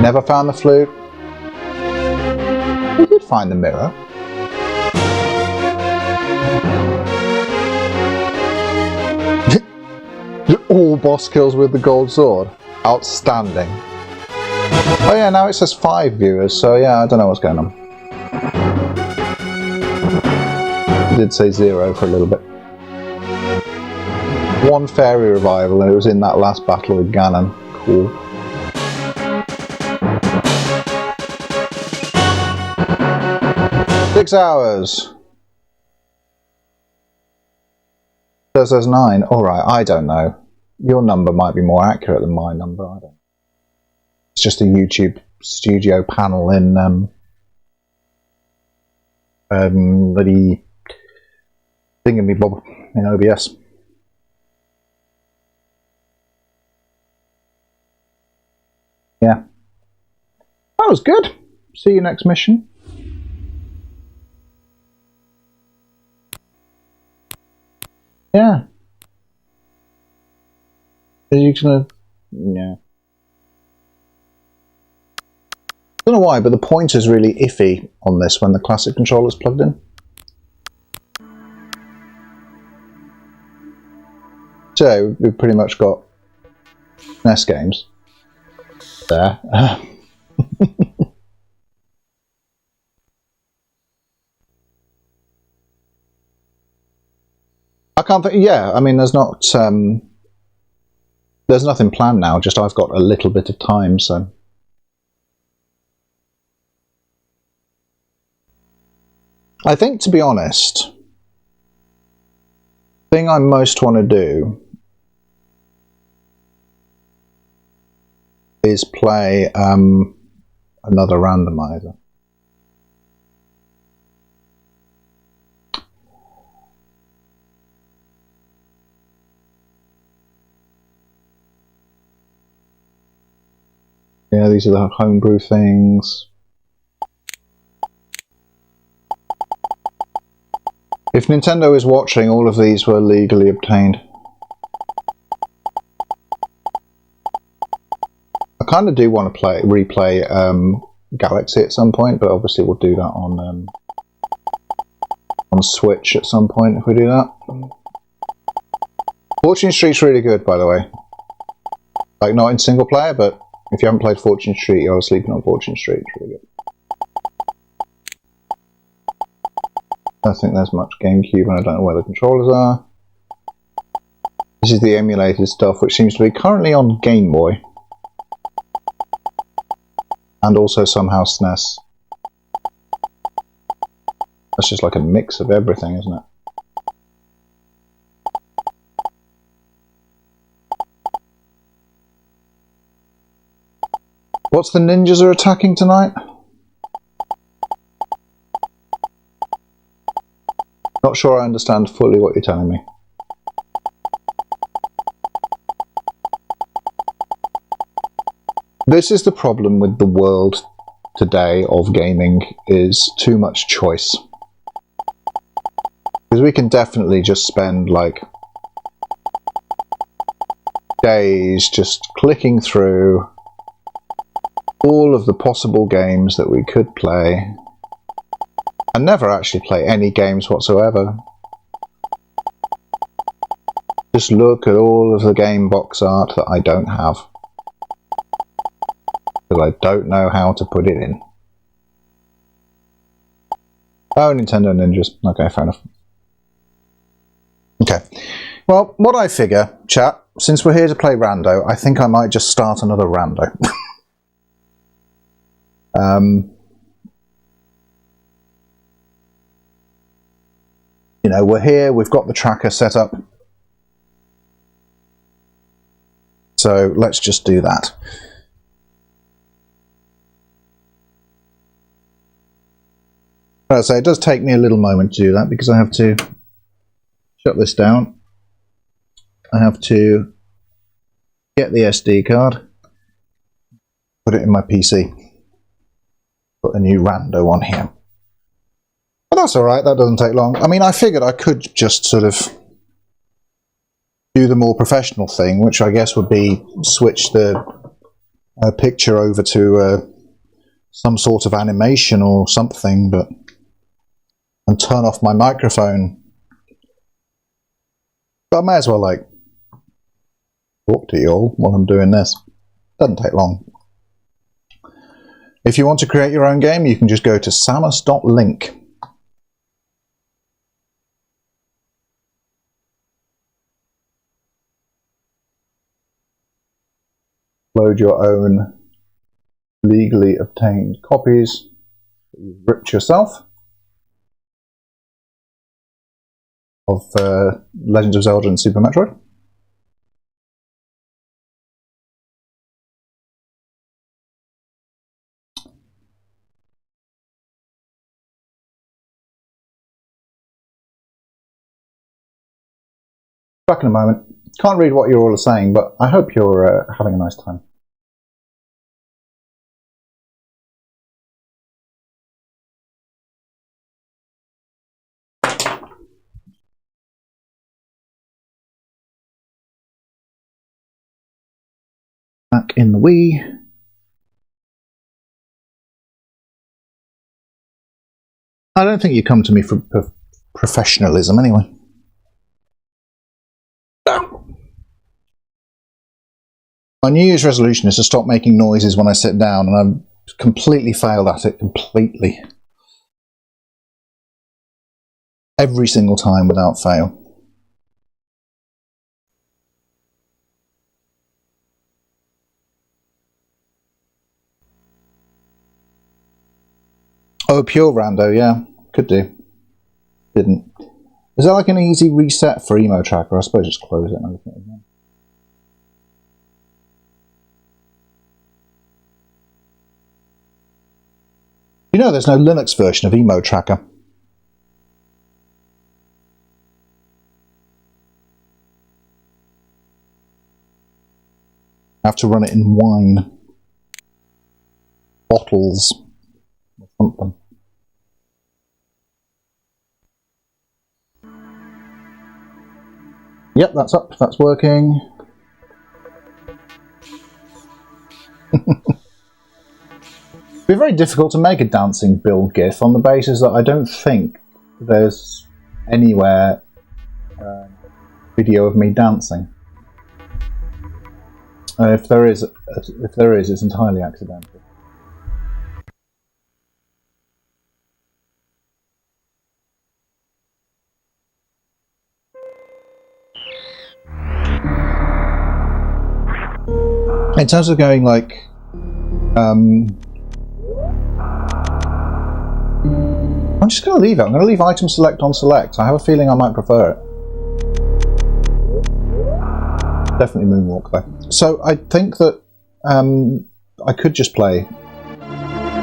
Never found the flute. We did find the mirror. All boss kills with the gold sword. Outstanding. Oh yeah, now it says 5 viewers, so yeah, I don't know what's going on. It did say 0 for a little bit. 1 fairy revival, and it was in that last battle with Ganon. Cool. Six hours. Says 9. Alright, I don't know. Your number might be more accurate than my number, I don't. It's just a YouTube studio panel in bloody thingamabob in OBS. Yeah. That was good. See you next mission. Yeah. Are you gonna... Yeah. I don't know why, but the pointer's really iffy on this when the classic controller's plugged in. So, we've pretty much got NES games there. I can't think, yeah, I mean, there's not, there's nothing planned now, just I've got a little bit of time, so. I think, to be honest, the thing I most want to do is play another randomizer. Yeah, these are the homebrew things. If Nintendo is watching, all of these were legally obtained. I kind of do want to replay Galaxy at some point, but obviously we'll do that on Switch at some point if we do that. Fortune Street's really good, by the way. Like, not in single player, but if you haven't played Fortune Street, you're sleeping on Fortune Street. It's really good. I don't think there's much GameCube, and I don't know where the controllers are. This is the emulated stuff, which seems to be currently on Game Boy. And also somehow SNES. That's just like a mix of everything, isn't it? What's the ninjas are attacking tonight? Not sure I understand fully what you're telling me. This is the problem with the world today of gaming, is too much choice. Because we can definitely just spend like days just clicking through all of the possible games that we could play and never actually play any games whatsoever. Just look at all of the game box art that I don't have, because I don't know how to put it in. Oh, Nintendo Ninjas. Okay, fair enough. Okay. Well, what I figure, chat, since we're here to play Rando, I think I might just start another Rando. You know, we're here, we've got the tracker set up. So let's just do that. As I say, it does take me a little moment to do that because I have to shut this down. I have to get the SD card, put it in my PC, put a new Rando on here. But that's alright, that doesn't take long. I mean, I figured I could just sort of do the more professional thing, which I guess would be switch the picture over to some sort of animation or something, and turn off my microphone. But I may as well like talk to you all while I'm doing this. Doesn't take long. If you want to create your own game, you can just go to samus.link. Load your own legally obtained copies that you've ripped yourself of Legend of Zelda and Super Metroid. Back in a moment. Can't read what you all are saying, but I hope you're having a nice time. Back in the Wii. I don't think you come to me for professionalism anyway. My New Year's resolution is to stop making noises when I sit down, and I've completely failed at it completely. Every single time without fail. Oh, pure rando, yeah. Could do. Didn't. Is that like an easy reset for Emo Tracker? I suppose just close it and open it again. You know there's no Linux version of Emo Tracker. I have to run it in wine. Bottles. Or something. Yep, that's up. That's working. It'd be very difficult to make a dancing build GIF on the basis that I don't think there's anywhere video of me dancing. If there is, it's entirely accidental. In terms of going like, I'm just going to leave it. I'm going to leave item select on select. I have a feeling I might prefer it. Definitely moonwalk though. So I think that I could just play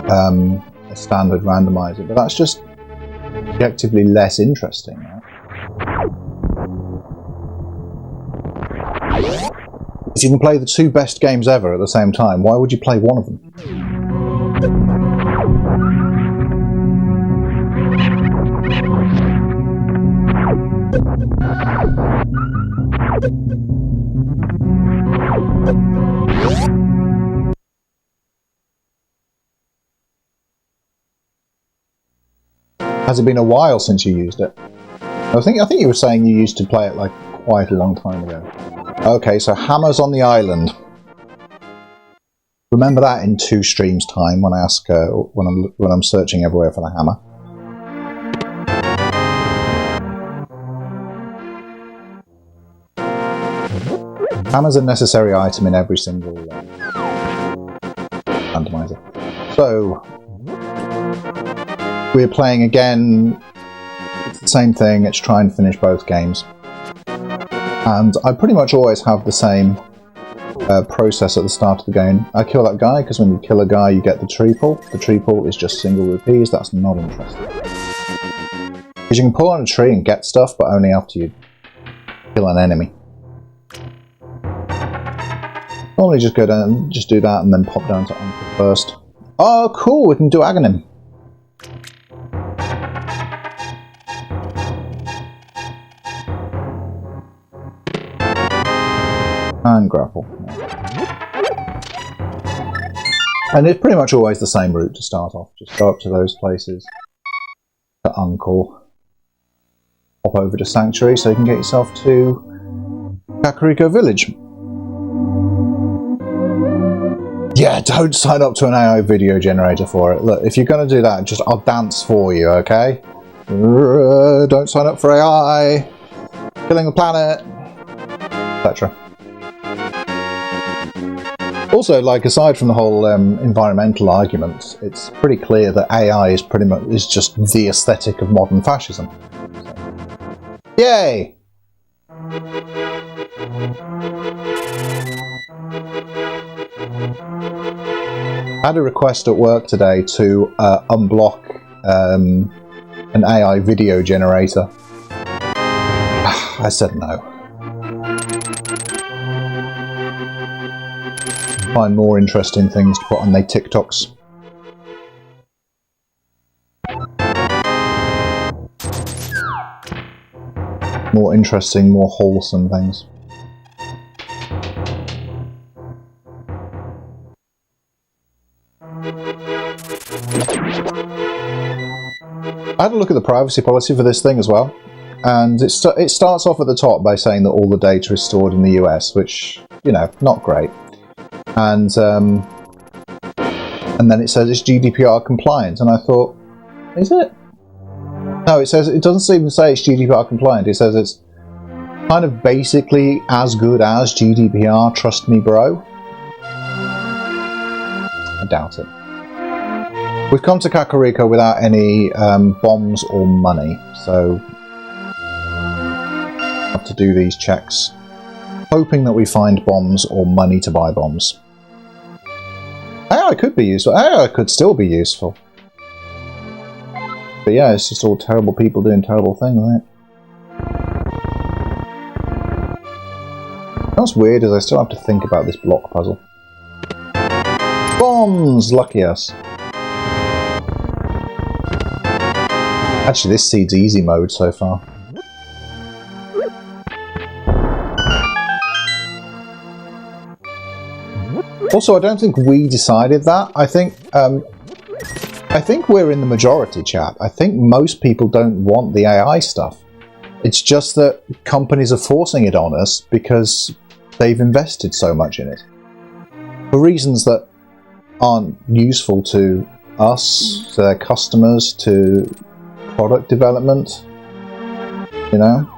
a standard randomizer, but that's just objectively less interesting, right? If you can play the two best games ever at the same time, why would you play one of them? Has it been a while since you used it? I think you were saying you used to play it like quite a long time ago. Okay, so hammers on the island. Remember that in 2 streams time when I ask when I'm searching everywhere for the hammer. Hammer's a necessary item in every single randomizer. So we're playing again. It's the same thing. It's try and finish both games. And I pretty much always have the same process at the start of the game. I kill that guy, because when you kill a guy you get the tree pull. The tree pull is just single rupees, that's not interesting. Because you can pull on a tree and get stuff, but only after you kill an enemy. Normally just go down, just do that and then pop down to Anchor first. Oh cool, we can do Aghanim. And grapple. And it's pretty much always the same route to start off. Just go up to those places. To Uncle. Hop over to Sanctuary so you can get yourself to Kakariko Village. Yeah, don't sign up to an AI video generator for it. Look, if you're going to do that, just I'll dance for you, okay? Don't sign up for AI. Killing the planet. Etc. Also, like, aside from the whole environmental arguments, it's pretty clear that AI is just the aesthetic of modern fascism. So, yay! I had a request at work today to unblock an AI video generator. I said no. Find more interesting things to put on their TikToks. More interesting, more wholesome things. I had a look at the privacy policy for this thing as well, and it starts off at the top by saying that all the data is stored in the US, which, you know, not great. And then it says it's GDPR compliant, and I thought, is it? No, it doesn't even say it's GDPR compliant. It says it's kind of basically as good as GDPR, trust me bro. I doubt it. We've come to Kakariko without any bombs or money, so I have to do these checks, hoping that we find bombs or money to buy bombs. AI could be useful. AI could still be useful. But yeah, it's just all terrible people doing terrible things, isn't it? What's weird is I still have to think about this block puzzle. Bombs! Lucky us. Actually, this seed's easy mode so far. Also, I don't think we decided that. I think we're in the majority, chap. I think most people don't want the AI stuff. It's just that companies are forcing it on us because they've invested so much in it. For reasons that aren't useful to us, to their customers, to product development. You know?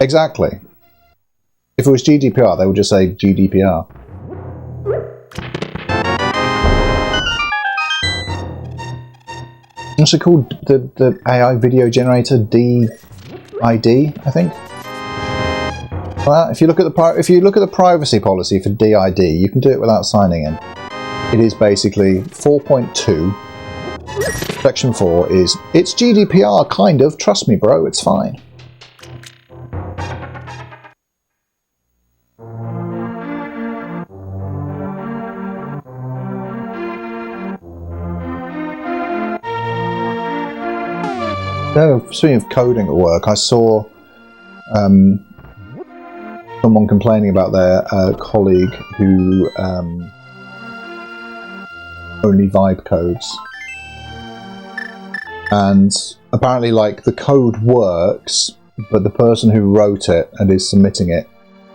Exactly. If it was GDPR, they would just say GDPR. What's it called? The AI video generator DID, I think. Well, if you look at the privacy policy for DID, you can do it without signing in. It is basically 4.2. Section 4 is it's GDPR kind of. Trust me, bro. It's fine. No, speaking of coding at work, I saw someone complaining about their colleague who only vibe codes. And apparently, like, the code works, but the person who wrote it and is submitting it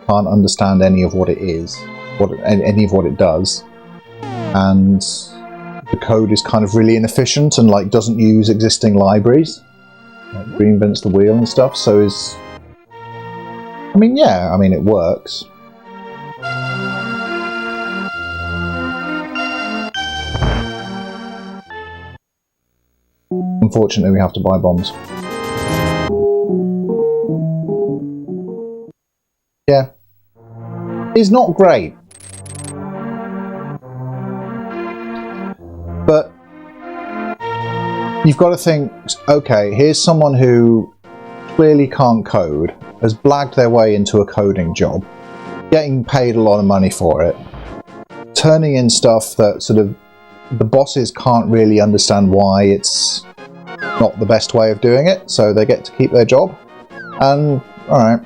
can't understand any of what it is, any of what it does. And the code is kind of really inefficient and, like, doesn't use existing libraries. Like, reinvents the wheel and stuff, so is... I mean, yeah, I mean, it works. Unfortunately, we have to buy bombs. Yeah. It's not great. But you've got to think, okay, here's someone who clearly can't code, has blagged their way into a coding job, getting paid a lot of money for it, turning in stuff that sort of the bosses can't really understand why it's not the best way of doing it, so they get to keep their job. And, alright.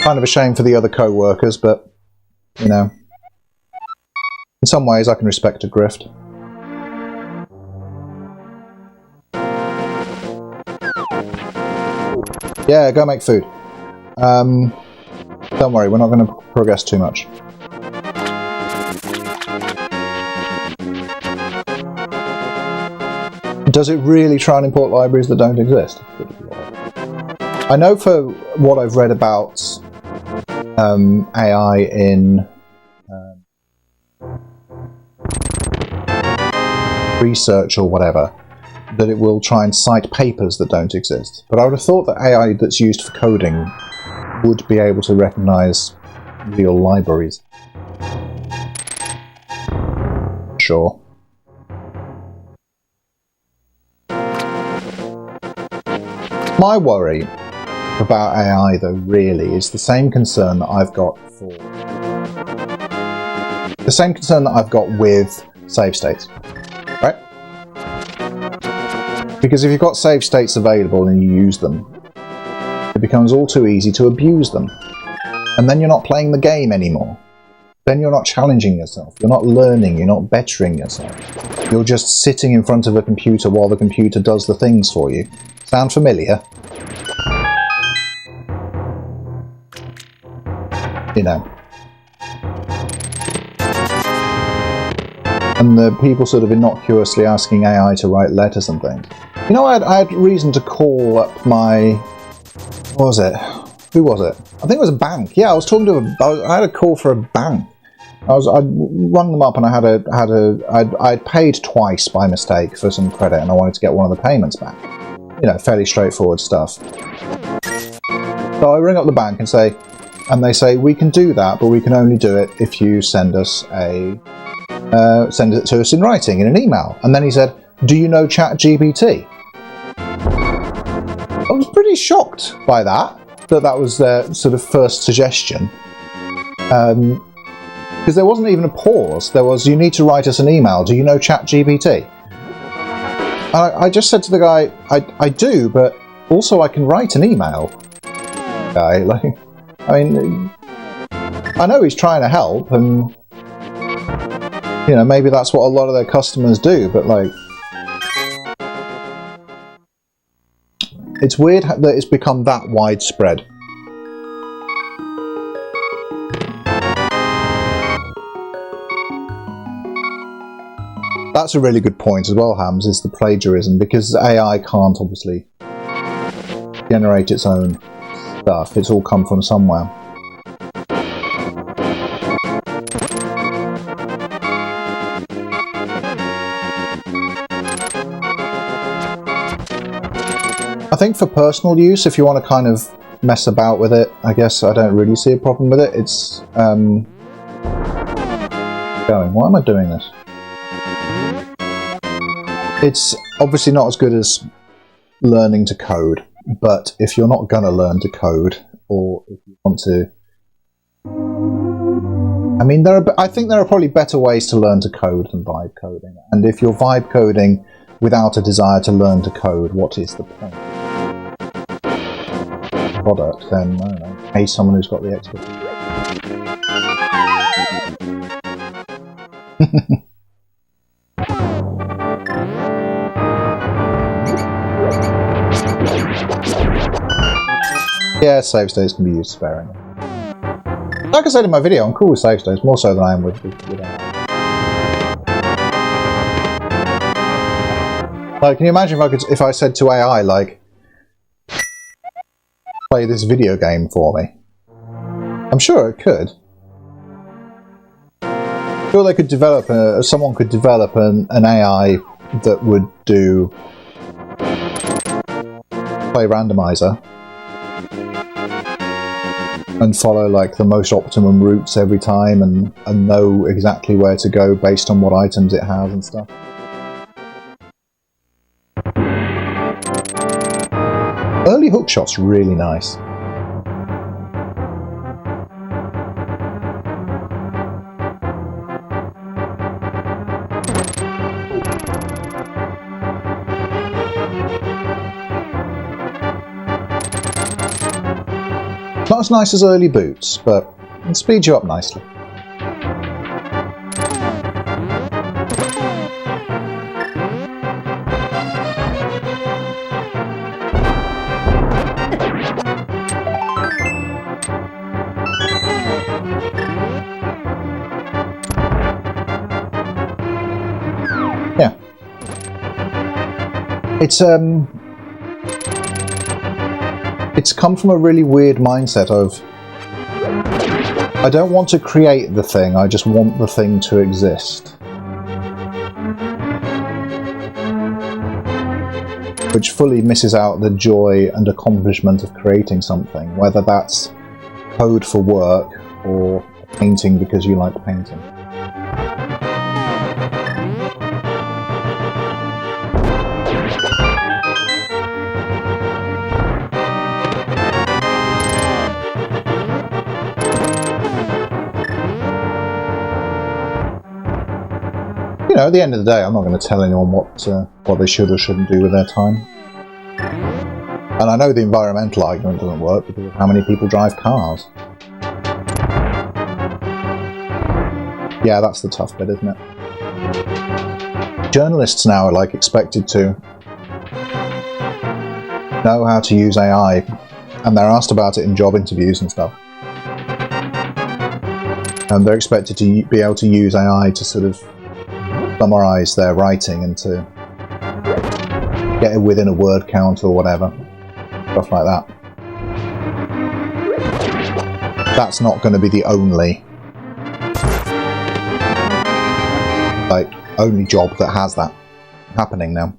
Kind of a shame for the other co-workers, but, you know, in some ways I can respect a grift. Yeah, go make food. Don't worry, we're not going to progress too much. Does it really try and import libraries that don't exist? I know for what I've read about AI in research or whatever, that it will try and cite papers that don't exist. But I would have thought that AI that's used for coding would be able to recognise real libraries. Sure. My worry about AI, though, really, is the same concern that I've got for... the same concern that I've got with save states, right? Because if you've got save states available and you use them, it becomes all too easy to abuse them. And then you're not playing the game anymore. Then you're not challenging yourself. You're not learning. You're not bettering yourself. You're just sitting in front of a computer while the computer does the things for you. Sound familiar? You know. And the people sort of innocuously asking AI to write letters and things. You know, I had reason to call up my... what was it? Who was it? I think it was a bank. Yeah, I was talking to I had a call for a bank. I'd rung them up and I'd paid twice by mistake for some credit and I wanted to get one of the payments back. You know, fairly straightforward stuff. So I ring up the bank and say, and they say, we can do that, but we can only do it if you send us send it to us in writing, in an email. And then he said, do you know ChatGPT? I was pretty shocked by that was their sort of first suggestion. Because there wasn't even a pause. There was, you need to write us an email. Do you know ChatGPT? I just said to the guy, I do, but also I can write an email. Guy, like, I mean, I know he's trying to help, and you know, maybe that's what a lot of their customers do, but like, it's weird that it's become that widespread. That's a really good point as well, Hams, is the plagiarism, because AI can't obviously generate its own stuff. It's all come from somewhere. I think for personal use, if you want to kind of mess about with it, I guess I don't really see a problem with it. It's going. Why am I doing this? It's obviously not as good as learning to code, but if you're not going to learn to code, or if you want to... I mean, I think there are probably better ways to learn to code than vibe coding. And if you're vibe coding without a desire to learn to code, what is the point? Product, then, I don't know, pay someone who's got the expertise. Yeah, save states can be used sparingly. Like I said in my video, I'm cool with save states, more so than I am with Like, can you imagine if I said to AI, like, play this video game for me? I'm sure it could. I'm sure they could develop, someone could develop an AI that would play Randomizer and follow like the most optimum routes every time and know exactly where to go based on what items it has and stuff. Early hookshot's really nice. Not as nice as early boots, but it speeds you up nicely. Yeah. It's come from a really weird mindset of I don't want to create the thing, I just want the thing to exist. Which fully misses out the joy and accomplishment of creating something, whether that's code for work or painting because you like painting. You know, at the end of the day, I'm not going to tell anyone what they should or shouldn't do with their time. And I know the environmental argument doesn't work because of how many people drive cars. Yeah, that's the tough bit, isn't it? Journalists now are like expected to know how to use AI, and they're asked about it in job interviews and stuff. And they're expected to be able to use AI to sort of summarize their writing and to get it within a word count or whatever. Stuff like that. That's not going to be the only job that has that happening now.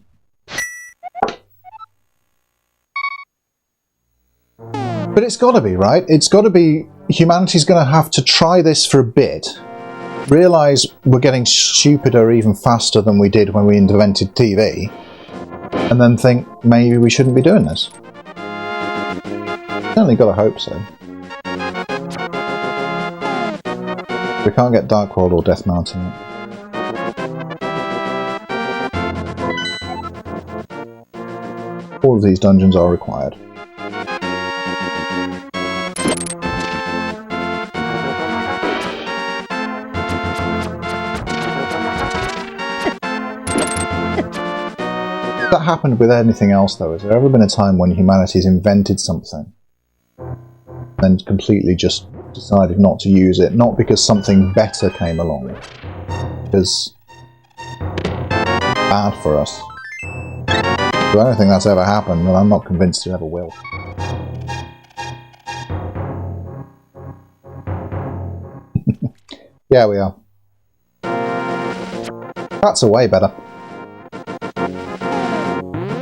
But it's got to be, right? It's got to be. Humanity's going to have to try this for a bit, realise we're getting stupider even faster than we did when we invented TV, and then think maybe we shouldn't be doing this. Certainly got to hope so. We can't get Dark World or Death Mountain yet. All of these dungeons are required. If that happened with anything else though, has there ever been a time when humanity's invented something and completely just decided not to use it, not because something better came along, because bad for us? If I don't think that's ever happened, and I'm not convinced it ever will. Yeah, we are. That's a way better.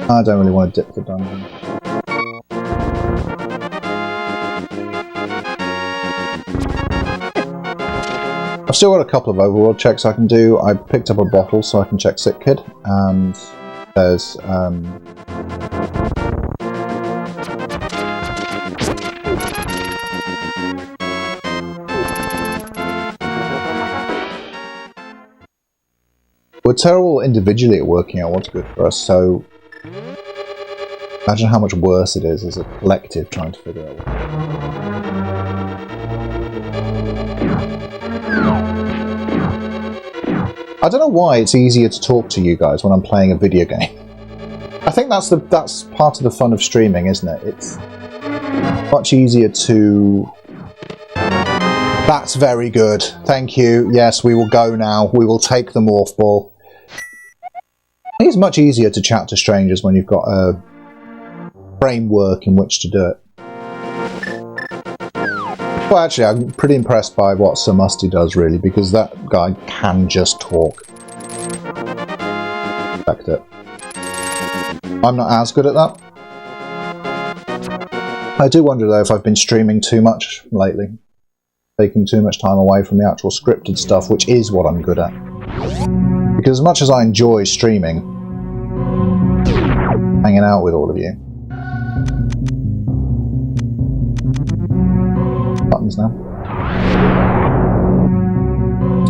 I don't really want to dip the dungeon. I've still got a couple of overworld checks I can do. I picked up a bottle so I can check Sick Kid, and there's we're terrible individually at working out what's good for us, so imagine how much worse it is as a collective trying to figure out what. I don't know why it's easier to talk to you guys when I'm playing a video game. I think that's part of the fun of streaming, isn't it? It's much easier to... That's very good. Thank you. Yes, we will go now. We will take the morph ball. I think it's much easier to chat to strangers when you've got a framework in which to do it. Well, actually, I'm pretty impressed by what Sir Musty does, really, because that guy can just talk. Respect it. I'm not as good at that. I do wonder, though, if I've been streaming too much lately. Taking too much time away from the actual scripted stuff, which is what I'm good at. Because as much as I enjoy streaming, hanging out with all of you. Buttons now.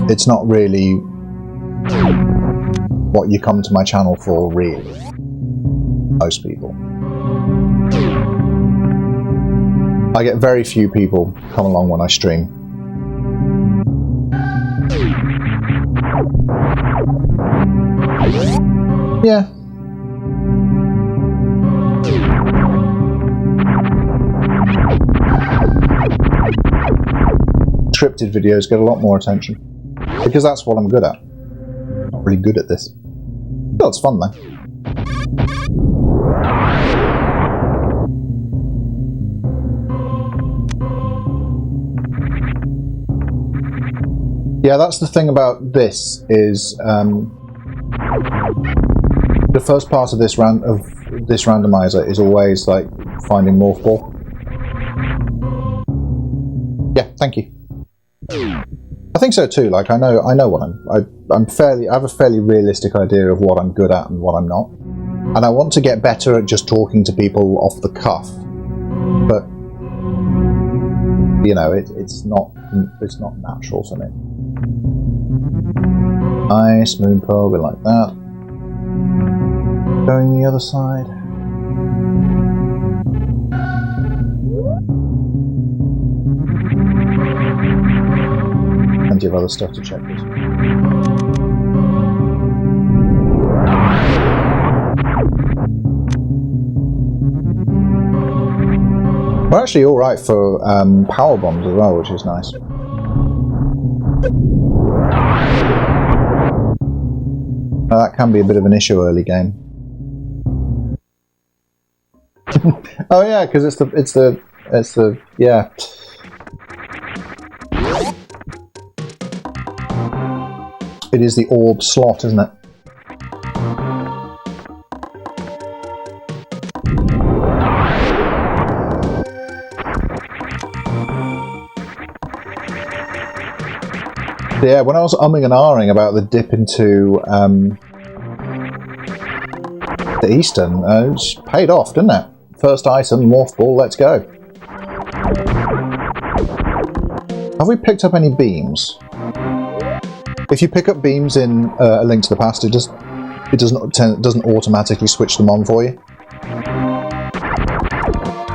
It's not really what you come to my channel for, really. Most people. I get very few people come along when I stream. Yeah. Scripted videos get a lot more attention because that's what I'm good at. Not really good at this. Well, it's fun though. Yeah, that's the thing about this is the first part of this randomizer is always like finding morph ball. Yeah, thank you. I think so too. Like I know what I have a fairly realistic idea of what I'm good at and what I'm not, and I want to get better at just talking to people off the cuff. But you know, it's not natural for me. Nice moon pearl, we like that. Going the other side. Plenty of other stuff to check this. We're actually alright for power bombs as well, which is nice. That can be a bit of an issue early game. Oh yeah, because it's the yeah. It is the orb slot, isn't it? Yeah, when I was umming and ahhing about the dip into the Eastern, it paid off, didn't it? First item, morph ball, let's go. Have we picked up any beams? If you pick up beams in A Link to the Past, it doesn't automatically switch them on for you.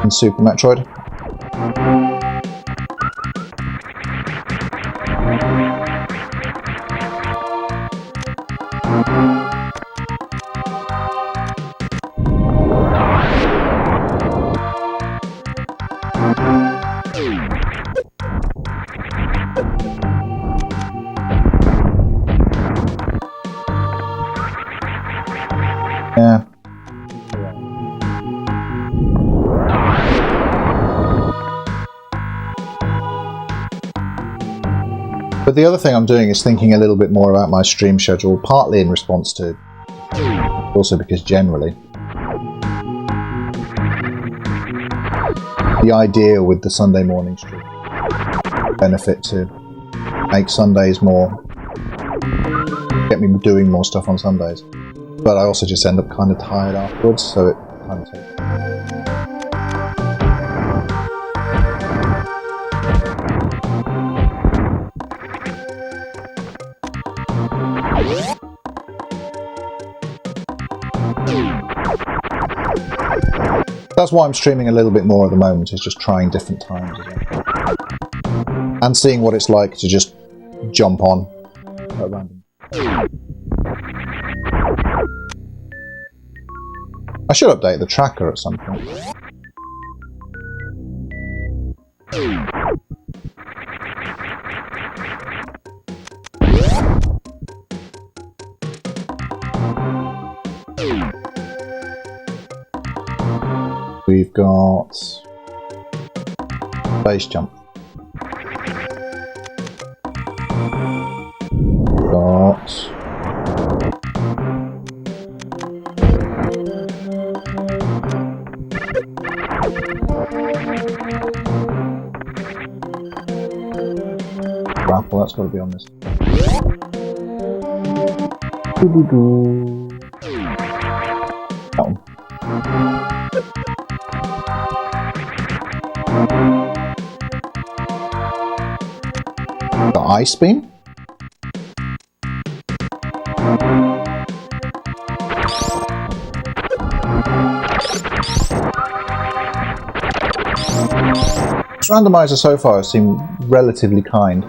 In Super Metroid. Yeah. But the other thing I'm doing is thinking a little bit more about my stream schedule, partly in response to, also because generally, the idea with the Sunday morning stream benefit to make Sundays more, get me doing more stuff on Sundays. But I also just end up kind of tired afterwards, so it kind of takes. That's why I'm streaming a little bit more at the moment, is just trying different times as well. And seeing what it's like to just jump on at random. I should update the tracker at some point. We've got base jump. We've got grapple, that's got to be on this. That one. The ice beam? Randomizer so far has seemed relatively kind.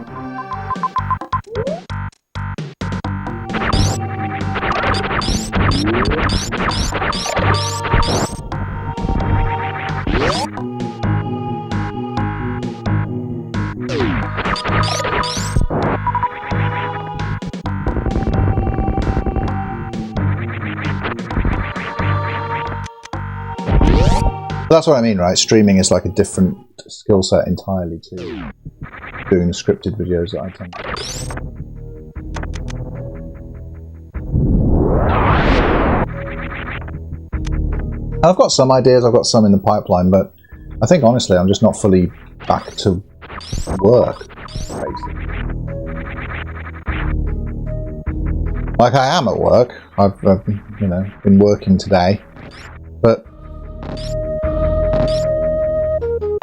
That's what I mean, right? Streaming is like a different skill set entirely to doing the scripted videos that I tend to do. I've got some ideas, I've got some in the pipeline, but I think honestly I'm just not fully back to work, basically. Like I am at work, I've you know, been working today, but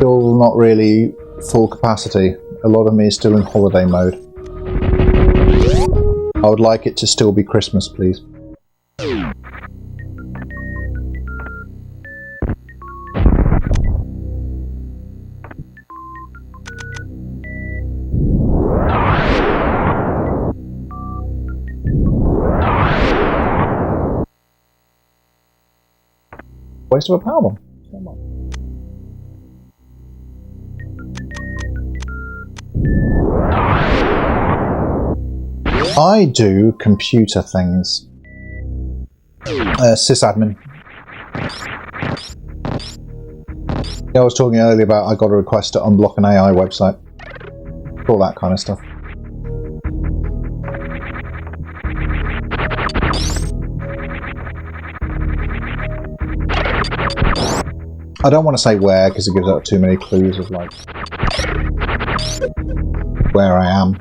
still not really full capacity. A lot of me is still in holiday mode. I would like it to still be Christmas, please. Waste of a power bomb. I do computer things. Sysadmin. I was talking earlier about I got a request to unblock an AI website. All that kind of stuff. I don't want to say where because it gives out too many clues of like where I am.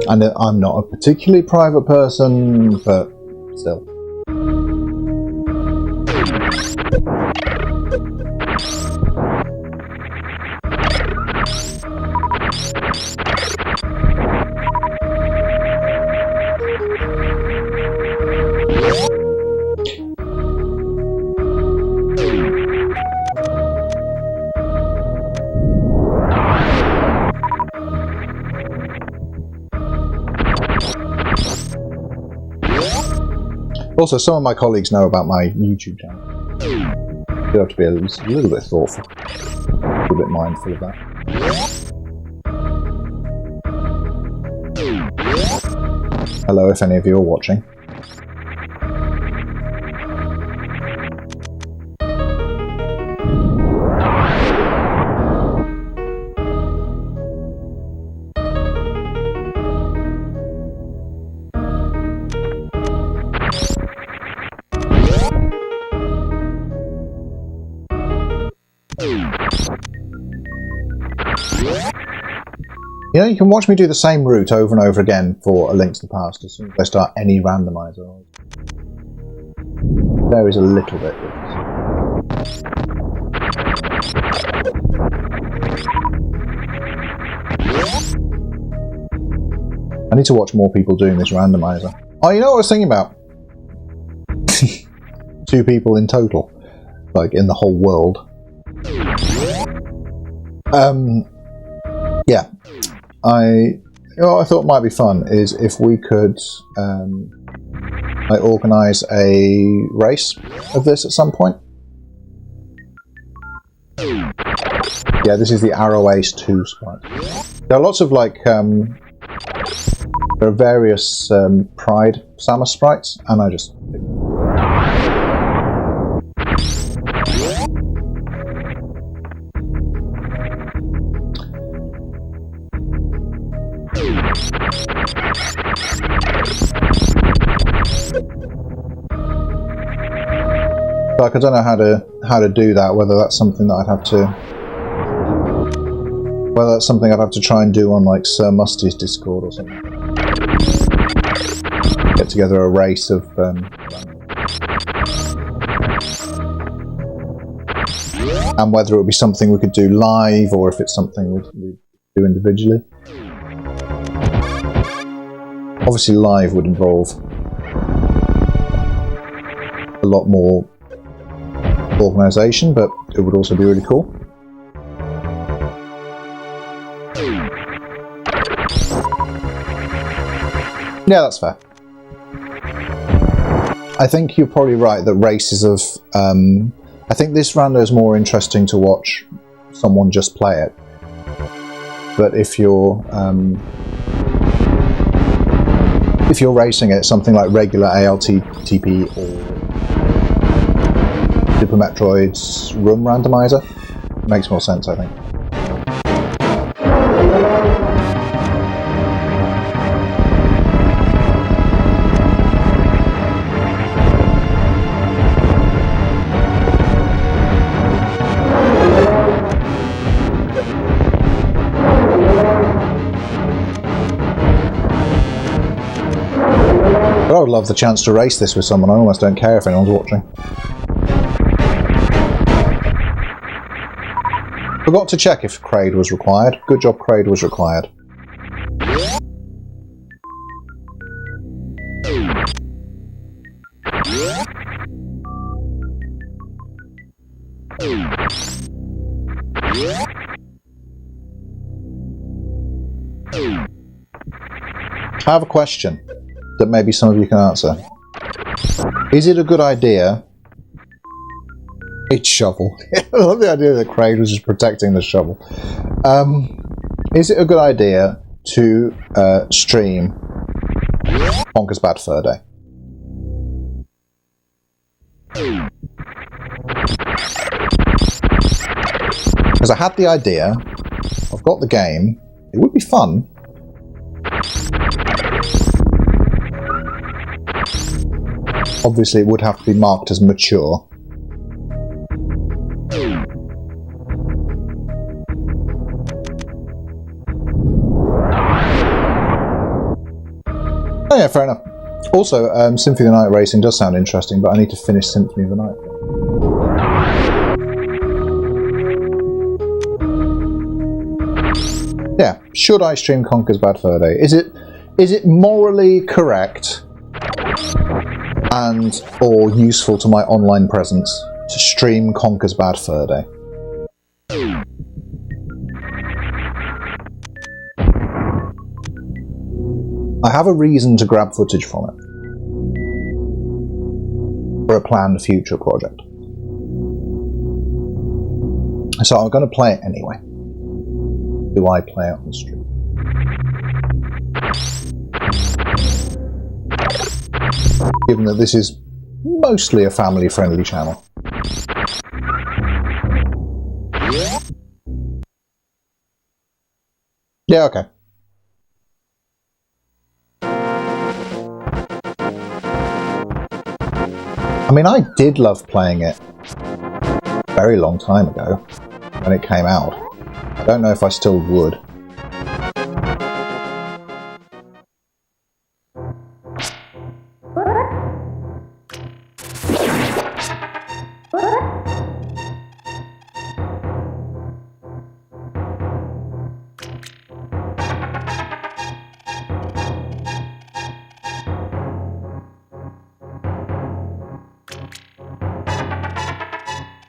And I'm not a particularly private person, but still. Also, some of my colleagues know about my YouTube channel. You have to be a little bit thoughtful, a little bit mindful of that. Hello, if any of you are watching. You know, you can watch me do the same route over and over again for A Link to the Past as soon as I start any randomizer. It varies a little bit. I need to watch more people doing this randomizer. Oh, you know what I was thinking about? 2 people in total, like in the whole world. Yeah. I thought might be fun is if we could organise a race of this at some point. Yeah, this is the Arrow Ace 2 sprite. There are lots of like there are various Pride Samus sprites, and I just like I don't know how to do that. Whether that's something that I'd have to try and do on like Sir Musty's Discord or something. Get together a race of and whether it would be something we could do live or if it's something we'd do individually. Obviously live would involve a lot more organisation, but it would also be really cool. Yeah, that's fair. I think you're probably right that races of... I think this rando is more interesting to watch someone just play it. But if you're racing it, something like regular ALTTP or Super Metroid's Room Randomizer makes more sense, I think. But I would love the chance to race this with someone. I almost don't care if anyone's watching. Forgot to check if Kraid was required. Good job, Kraid was required. I have a question that maybe some of you can answer. Is it a good idea... It's shovel. I love the idea that Kraid was just protecting the shovel. Is it a good idea to stream Conker's Bad Fur Day? Because I had the idea, I've got the game, it would be fun. Obviously it would have to be marked as mature. Oh yeah, fair enough. Also, Symphony of the Night racing does sound interesting, but I need to finish Symphony of the Night. Yeah, should I stream Conker's Bad Fur Day? Is it morally correct and or useful to my online presence to stream Conker's Bad Fur Day? I have a reason to grab footage from it for a planned future project. So I'm going to play it anyway. Do I play it on the stream? Given that this is mostly a family-friendly channel. Yeah, okay. I mean, I did love playing it a very long time ago when it came out. I don't know if I still would.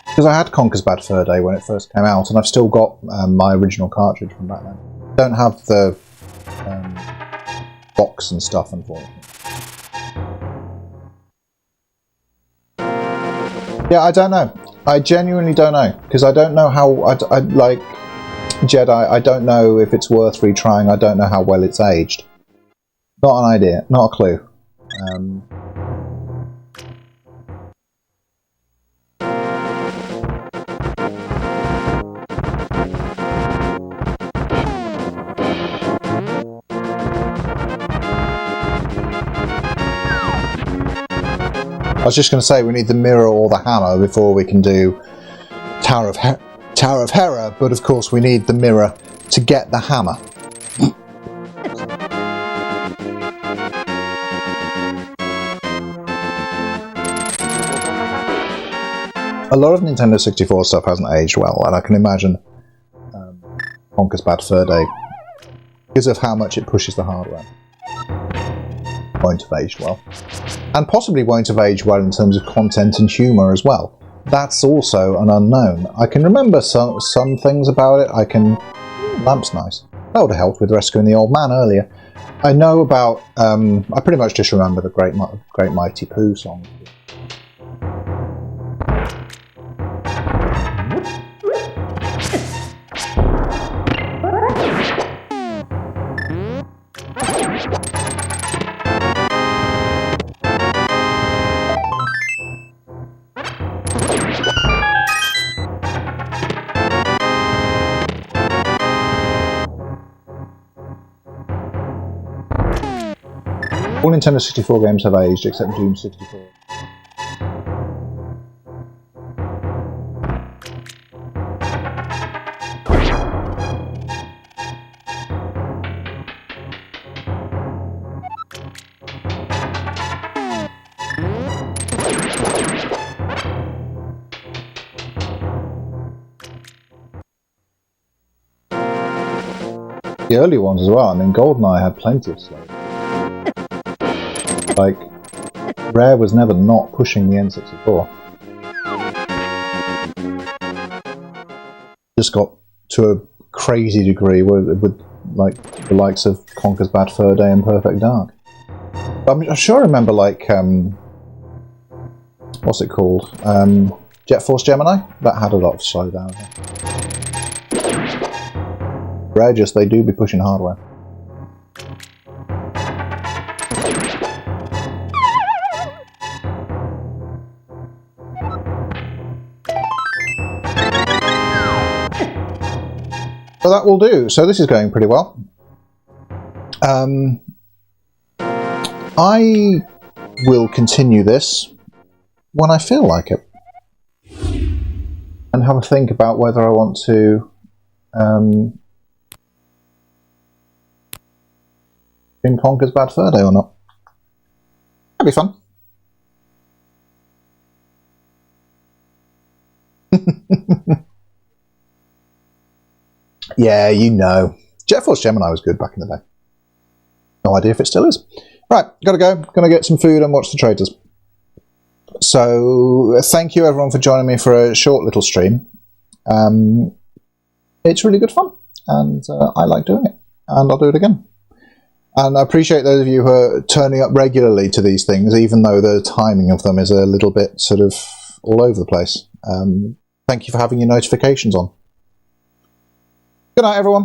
Because I had Conker's Bad Fur Day when it first came out, and I've still got my original cartridge from back then. I don't have the box and stuff, unfortunately. Yeah, I don't know. I genuinely don't know, because I don't know how... I like Jedi, I don't know if it's worth retrying. I don't know how well it's aged. Not an idea, not a clue. I was just going to say we need the mirror or the hammer before we can do Tower of Hera, but of course we need the mirror to get the hammer. A lot of Nintendo 64 stuff hasn't aged well, and I can imagine Conker's Bad Fur Day, because of how much it pushes the hardware, won't have aged well. And possibly won't have aged well in terms of content and humour as well. that's also an unknown. I can remember some things about it. I can... Lamp's nice. That would have helped with rescuing the old man earlier. I know about... I pretty much just remember the Great Mighty Pooh song. All Nintendo 64 games have aged, except Doom 64. The early ones as well. I mean, GoldenEye had plenty of slow. Like, Rare was never not pushing the N64. Just got to a crazy degree with like the likes of Conker's Bad Fur Day and Perfect Dark. I'm sure I remember like what's it called? Jet Force Gemini? That had a lot of slowdown. Rare just they do be pushing hardware. So that will do. So this is going pretty well. I will continue this when I feel like it. And have a think about whether I want to in Conker's Bad Fur Day or not. That'd be fun. Yeah, you know. Jet Force Gemini was good back in the day. No idea if it still is. Right, gotta go. Gonna get some food and watch the traders. So, thank you everyone for joining me for a short little stream. It's really good fun, and I like doing it, and I'll do it again. And I appreciate those of you who are turning up regularly to these things, even though the timing of them is a little bit sort of all over the place. Thank you for having your notifications on. Good night, everyone.